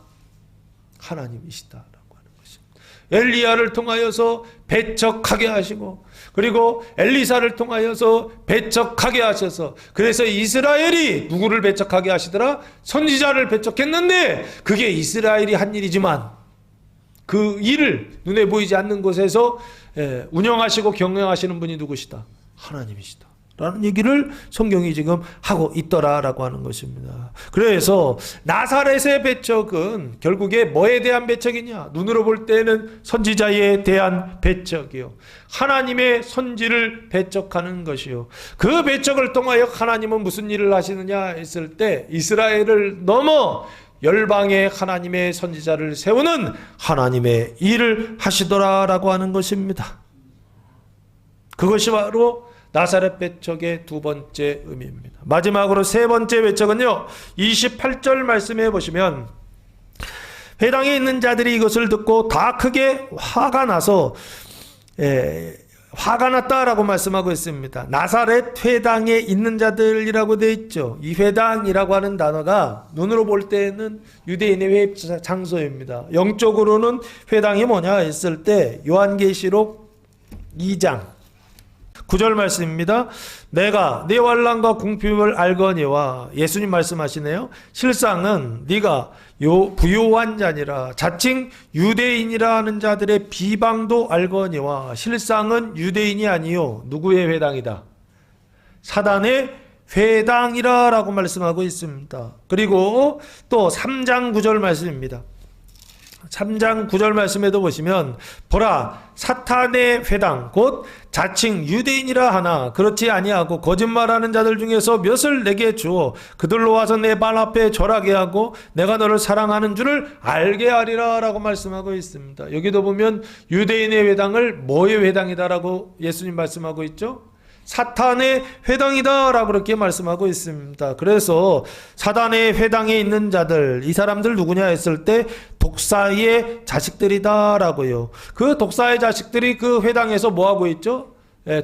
하나님이시다라고 하는 것입니다. 엘리야를 통하여서 배척하게 하시고, 그리고 엘리사를 통하여서 배척하게 하셔서, 그래서 이스라엘이 누구를 배척하게 하시더라? 선지자를 배척했는데 그게 이스라엘이 한 일이지만 그 일을 눈에 보이지 않는 곳에서 운영하시고 경영하시는 분이 누구시다? 하나님이시다 라는 얘기를 성경이 지금 하고 있더라라고 하는 것입니다. 그래서 나사렛의 배척은 결국에 뭐에 대한 배척이냐? 눈으로 볼 때는 선지자에 대한 배척이요, 하나님의 선지를 배척하는 것이요. 그 배척을 통하여 하나님은 무슨 일을 하시느냐 했을 때 이스라엘을 넘어 열방의 하나님의 선지자를 세우는 하나님의 일을 하시더라라고 하는 것입니다. 그것이 바로 나사렛 배척의 두 번째 의미입니다. 마지막으로 세 번째 배척은요, 28절 말씀해 보시면 회당에 있는 자들이 이것을 듣고 다 크게 화가 나서 화가 났다라고 말씀하고 있습니다. 나사렛 회당에 있는 자들이라고 되어 있죠. 이 회당이라고 하는 단어가 눈으로 볼 때는 유대인의 회입 장소입니다. 영적으로는 회당이 뭐냐 했을 때 요한계시록 2장 9절 말씀입니다. 내가 네 환난과 궁핍을 알거니와, 예수님 말씀하시네요. 실상은 네가 부요한 자니라, 자칭 유대인이라 하는 자들의 비방도 알거니와. 실상은 유대인이 아니요 누구의 회당이다? 사단의 회당이라 라고 말씀하고 있습니다. 그리고 또 3장 9절 말씀입니다. 3장 9절 말씀에도 보시면 보라 사탄의 회당 곧 자칭 유대인이라 하나 그렇지 아니하고 거짓말하는 자들 중에서 몇을 내게 주어 그들로 와서 내 발 앞에 절하게 하고 내가 너를 사랑하는 줄을 알게 하리라 라고 말씀하고 있습니다. 여기도 보면 유대인의 회당을 뭐의 회당이다 라고 예수님 말씀하고 있죠? 사탄의 회당이다 라고 그렇게 말씀하고 있습니다. 그래서 사단의 회당에 있는 자들, 이 사람들 누구냐 했을 때 독사의 자식들이다 라고요. 그 독사의 자식들이 그 회당에서 뭐하고 있죠?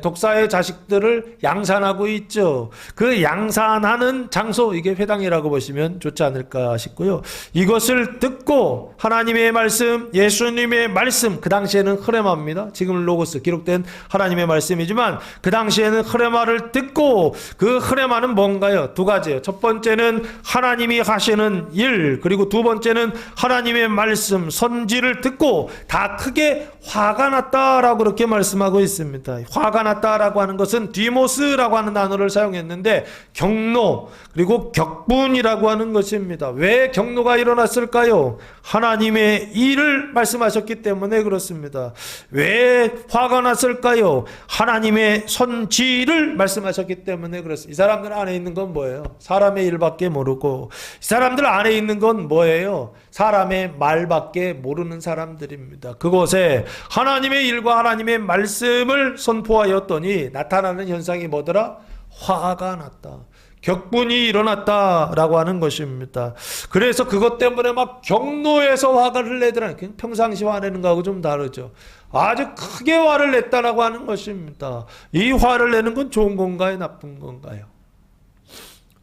독사의 자식들을 양산하고 있죠. 그 양산하는 장소, 이게 회당이라고 보시면 좋지 않을까 싶고요. 이것을 듣고 하나님의 말씀, 예수님의 말씀, 그 당시에는 흐레마입니다. 지금 로고스 기록된 하나님의 말씀이지만 그 당시에는 흐레마를 듣고, 그 흐레마는 뭔가요? 두 가지예요. 첫 번째는 하나님이 하시는 일, 그리고 두 번째는 하나님의 말씀, 선지를 듣고 다 크게 화가 났다라고 그렇게 말씀하고 있습니다. 화가 났다라고 하는 것은 디모스라고 하는 단어를 사용했는데 경노 그리고 격분이라고 하는 것입니다. 왜 경노가 일어났을까요? 하나님의 일을 말씀하셨기 때문에 그렇습니다. 왜 화가 났을까요? 하나님의 선지를 말씀하셨기 때문에 그렇습니다. 이 사람들 안에 있는 건 뭐예요? 사람의 일밖에 모르고, 이 사람들 안에 있는 건 뭐예요? 사람의 말밖에 모르는 사람들입니다. 그곳에 하나님의 일과 하나님의 말씀을 선포하였더니 나타나는 현상이 뭐더라? 화가 났다. 격분이 일어났다라고 하는 것입니다. 그래서 그것 때문에 막 경노해서 화를 내더라. 평상시 화내는 거하고 좀 다르죠. 아주 크게 화를 냈다라고 하는 것입니다. 이 화를 내는 건 좋은 건가요? 나쁜 건가요?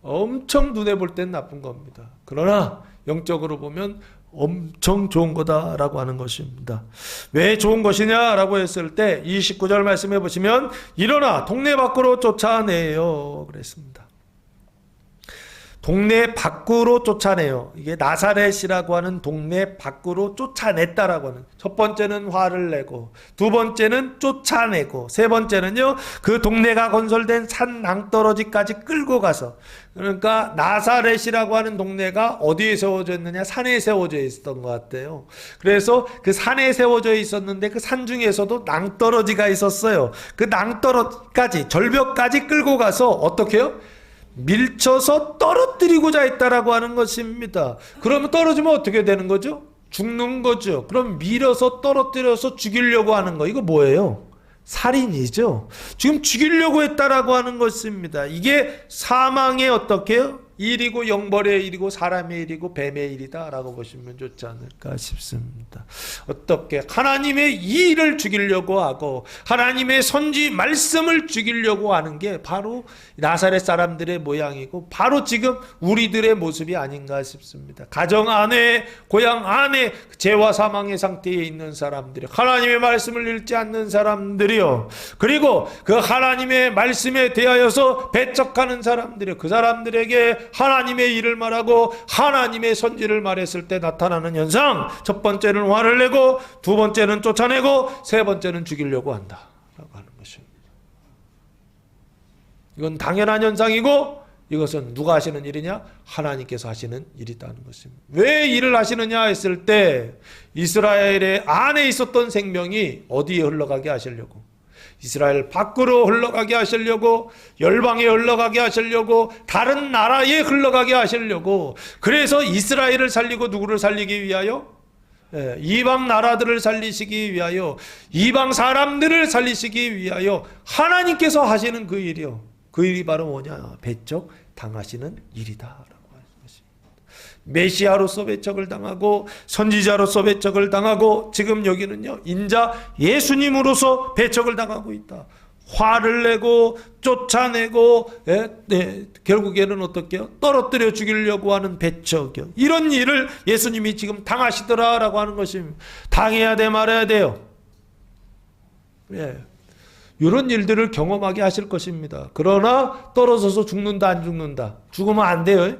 엄청 눈에 볼 땐 나쁜 겁니다. 그러나 영적으로 보면 엄청 좋은 거다라고 하는 것입니다. 왜 좋은 것이냐라고 했을 때 29절 말씀해 보시면 일어나 동네 밖으로 쫓아내요 그랬습니다. 동네 밖으로 쫓아내요. 이게 나사렛이라고 하는 동네 밖으로 쫓아냈다라고 하는. 첫 번째는 화를 내고, 두 번째는 쫓아내고, 세 번째는요, 그 동네가 건설된 산 낭떠러지까지 끌고 가서, 그러니까 나사렛이라고 하는 동네가 어디에 세워져 있느냐? 산에 세워져 있었던 것 같아요. 그래서 그 산에 세워져 있었는데 그 산 중에서도 낭떠러지가 있었어요. 그 낭떠러지까지, 절벽까지 끌고 가서 어떻게 해요? 밀쳐서 떨어뜨리고자 했다라고 하는 것입니다. 그러면 떨어지면 어떻게 되는 거죠? 죽는 거죠. 그럼 밀어서 떨어뜨려서 죽이려고 하는 거, 이거 뭐예요? 살인이죠. 지금 죽이려고 했다라고 하는 것입니다. 이게 사망의 어떻게 해요? 일이고 영벌의 일이고 사람의 일이고 뱀의 일이다라고 보시면 좋지 않을까 싶습니다. 어떻게 하나님의 이 일을 죽이려고 하고 하나님의 선지 말씀을 죽이려고 하는 게 바로 나사렛 사람들의 모양이고 바로 지금 우리들의 모습이 아닌가 싶습니다. 가정 안에, 고향 안에 죄와 사망의 상태에 있는 사람들이, 하나님의 말씀을 읽지 않는 사람들이요, 그리고 그 하나님의 말씀에 대하여서 배척하는 사람들이요, 그 사람들에게 하나님의 일을 말하고 하나님의 선지를 말했을 때 나타나는 현상, 첫 번째는 화를 내고, 두 번째는 쫓아내고, 세 번째는 죽이려고 한다 라고 하는 것입니다. 이건 당연한 현상이고, 이것은 누가 하시는 일이냐? 하나님께서 하시는 일이라는 것입니다. 왜 일을 하시느냐 했을 때 이스라엘의 안에 있었던 생명이 어디에 흘러가게 하시려고, 이스라엘 밖으로 흘러가게 하시려고, 열방에 흘러가게 하시려고, 다른 나라에 흘러가게 하시려고. 그래서 이스라엘을 살리고 누구를 살리기 위하여? 이방 나라들을 살리시기 위하여, 이방 사람들을 살리시기 위하여 하나님께서 하시는 그 일이요, 그 일이 바로 뭐냐? 배척 당하시는 일이다. 메시아로서 배척을 당하고 선지자로서 배척을 당하고, 지금 여기는요 인자 예수님으로서 배척을 당하고 있다. 화를 내고 쫓아내고, 결국에는 어떻게 해요? 떨어뜨려 죽이려고 하는 배척이요. 이런 일을 예수님이 지금 당하시더라라고 하는 것입니다. 당해야 돼 말아야 돼요. 이런 일들을 경험하게 하실 것입니다. 그러나 떨어져서 죽는다 안 죽는다? 죽으면 안 돼요.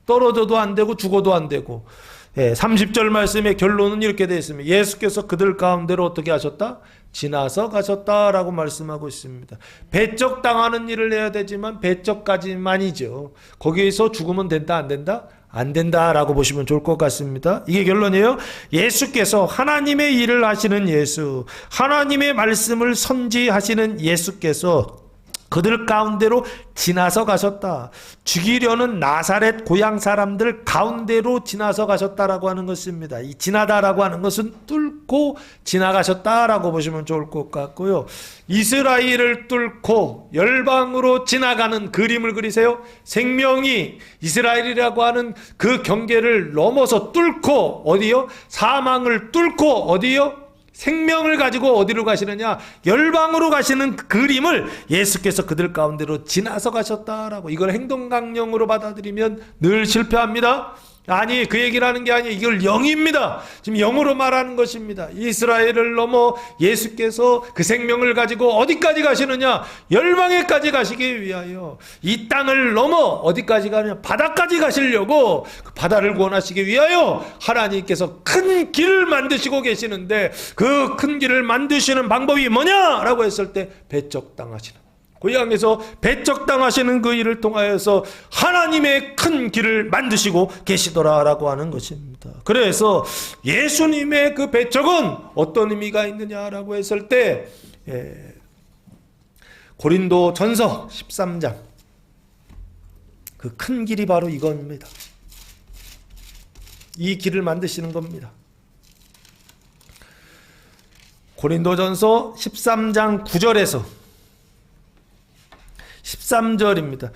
떨어져도 안 되고 죽어도 안 되고. 30절 말씀의 결론은 이렇게 되어 있습니다. 예수께서 그들 가운데로 어떻게 하셨다? 지나서 가셨다라고 말씀하고 있습니다. 배척당하는 일을 해야 되지만 배척까지만이죠. 거기에서 죽으면 된다 안 된다? 안 된다라고 보시면 좋을 것 같습니다. 이게 결론이에요. 예수께서, 하나님의 일을 하시는 예수, 하나님의 말씀을 선지하시는 예수께서 그들 가운데로 지나서 가셨다. 죽이려는 나사렛 고향 사람들 가운데로 지나서 가셨다라고 하는 것입니다. 이 지나다라고 하는 것은 뚫고 지나가셨다라고 보시면 좋을 것 같고요. 이스라엘을 뚫고 열방으로 지나가는 그림을 그리세요. 생명이 이스라엘이라고 하는 그 경계를 넘어서 뚫고, 어디요? 사망을 뚫고 어디요? 생명을 가지고 어디로 가시느냐? 열방으로 가시는 그림을 예수께서 그들 가운데로 지나서 가셨다라고. 이걸 행동강령으로 받아들이면 늘 실패합니다. 아니, 그 얘기를 하는 게 아니에요. 이걸 영입니다. 지금 영으로 말하는 것입니다. 이스라엘을 넘어 예수께서 그 생명을 가지고 어디까지 가시느냐? 열방에까지 가시기 위하여. 이 땅을 넘어 어디까지 가느냐? 바다까지 가시려고, 그 바다를 구원하시기 위하여 하나님께서 큰 길을 만드시고 계시는데, 그 큰 길을 만드시는 방법이 뭐냐라고 했을 때 배척당하시는, 고향에서 배척당하시는 그 일을 통하여서 하나님의 큰 길을 만드시고 계시더라라고 하는 것입니다. 그래서 예수님의 그 배척은 어떤 의미가 있느냐라고 했을 때, 고린도 전서 13장, 그 큰 길이 바로 이겁니다. 이 길을 만드시는 겁니다. 고린도전서 13장 9절에서 13절입니다.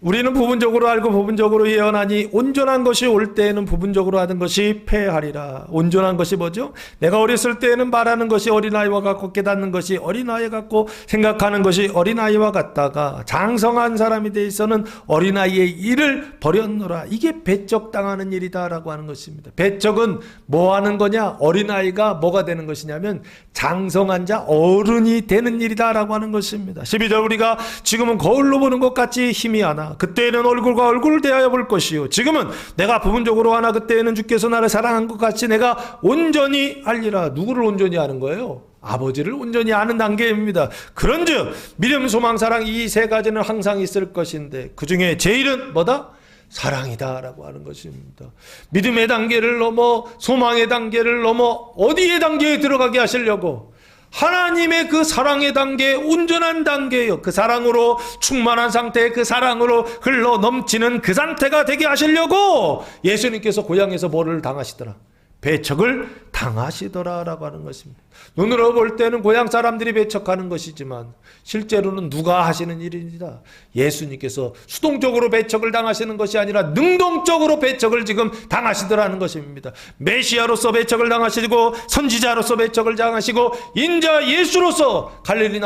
우리는 부분적으로 알고 부분적으로 예언하니 온전한 것이 올 때에는 부분적으로 하는 것이 패하리라. 온전한 것이 뭐죠? 내가 어렸을 때에는 말하는 것이 어린아이와 같고 깨닫는 것이 어린아이 같고 생각하는 것이 어린아이와 같다가 장성한 사람이 돼 있어는 어린아이의 일을 버렸노라. 이게 배척당하는 일이다라고 하는 것입니다. 배척은 뭐 하는 거냐? 어린아이가 뭐가 되는 것이냐면 장성한 자, 어른이 되는 일이다라고 하는 것입니다. 12절, 우리가 지금은 거울로 보는 것 같이 힘이 하나 하나 그때에는 얼굴과 얼굴을 대하여 볼 것이요 지금은 내가 부분적으로 하나 그때에는 주께서 나를 사랑한 것 같이 내가 온전히 알리라. 누구를 온전히 아는 거예요? 아버지를 온전히 아는 단계입니다. 그런즉 믿음, 소망, 사랑 이 세 가지는 항상 있을 것인데 그 중에 제일은 뭐다? 사랑이다라고 하는 것입니다. 믿음의 단계를 넘어 소망의 단계를 넘어 어디의 단계에 들어가게 하시려고? 하나님의 그 사랑의 단계, 온전한 단계예요. 그 사랑으로 충만한 상태, 그 사랑으로 흘러 넘치는 그 상태가 되게 하시려고 예수님께서 고향에서 뭐를 당하시더라? 배척을 당하시더라라고 하는 것입니다. 눈으로 볼 때는 고향 사람들이 배척하는 것이지만 실제로는 누가 하시는 일입니다. 예수님께서 수동적으로 배척을 당하시는 것이 아니라 능동적으로 배척을 지금 당하시더라는 것입니다. 메시아로서 배척을 당하시고 선지자로서 배척을 당하시고 인자 예수로서 갈릴리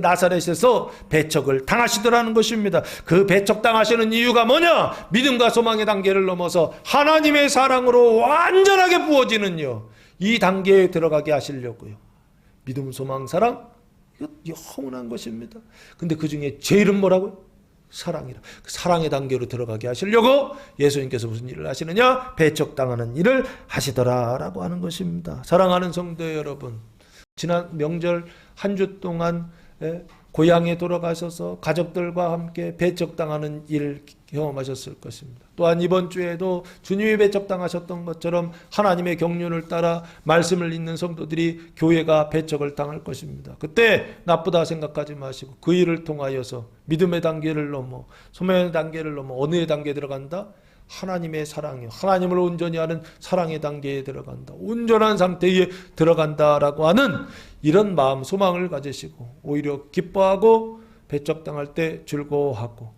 나사렛에서 배척을 당하시더라는 것입니다. 그 배척 당하시는 이유가 뭐냐? 믿음과 소망의 단계를 넘어서 하나님의 사랑으로 완전하게 부어지는요 이 단계에 들어가게 하시려고요. 믿음, 소망, 사랑 이거 영원한 것입니다. 근데 그 중에 제일은 뭐라고요? 사랑이라. 그 사랑의 단계로 들어가게 하시려고 예수님께서 무슨 일을 하시느냐? 배척당하는 일을 하시더라라고 하는 것입니다. 사랑하는 성도 여러분, 지난 명절 한 주 동안 고향에 돌아가셔서 가족들과 함께 배척당하는 일을 경험하셨을 것입니다. 또한 이번 주에도 주님이 배척당하셨던 것처럼 하나님의 경륜을 따라 말씀을 읽는 성도들이 교회가 배척을 당할 것입니다. 그때 나쁘다 생각하지 마시고 그 일을 통하여서 믿음의 단계를 넘어 소명의 단계를 넘어 어느 단계에 들어간다? 하나님의 사랑이요. 하나님을 온전히 아는 사랑의 단계에 들어간다. 온전한 상태에 들어간다라고 하는 이런 마음, 소망을 가지시고 오히려 기뻐하고 배척당할 때 즐거워하고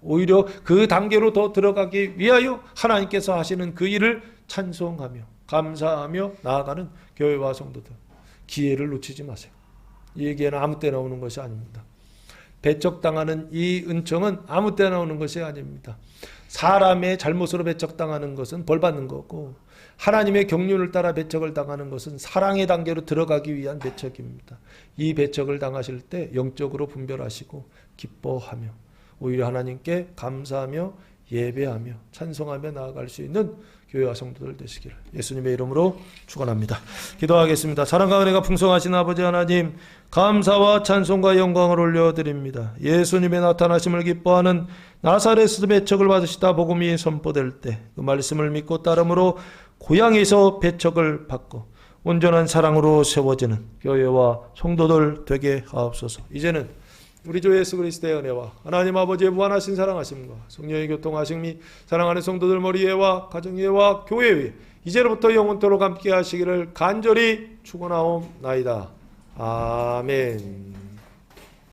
오히려 그 단계로 더 들어가기 위하여 하나님께서 하시는 그 일을 찬송하며 감사하며 나아가는 교회와 성도들, 기회를 놓치지 마세요. 이 얘기는 아무 때나 오는 것이 아닙니다. 배척당하는 이 은총은 아무 때나 오는 것이 아닙니다. 사람의 잘못으로 배척당하는 것은 벌받는 거고 하나님의 경륜을 따라 배척을 당하는 것은 사랑의 단계로 들어가기 위한 배척입니다. 이 배척을 당하실 때 영적으로 분별하시고 기뻐하며 오히려 하나님께 감사하며 예배하며 찬송하며 나아갈 수 있는 교회와 성도들 되시기를 예수님의 이름으로 축원합니다. 기도하겠습니다. 사랑과 은혜가 풍성하신 아버지 하나님, 감사와 찬송과 영광을 올려드립니다. 예수님의 나타나심을 기뻐하는 나사렛에서 배척을 받으시다 복음이 선포될 때 그 말씀을 믿고 따름으로 고향에서 배척을 받고 온전한 사랑으로 세워지는 교회와 성도들 되게 하옵소서. 이제는 우리 주 예수 그리스도의 은혜와 하나님 아버지의 무한하신 사랑하심과 성령의 교통하심이 사랑하는 성도들 머리에와 가정에와 교회에 이제로부터 영원토록 함께 하시기를 간절히 축원하옵나이다. 아멘.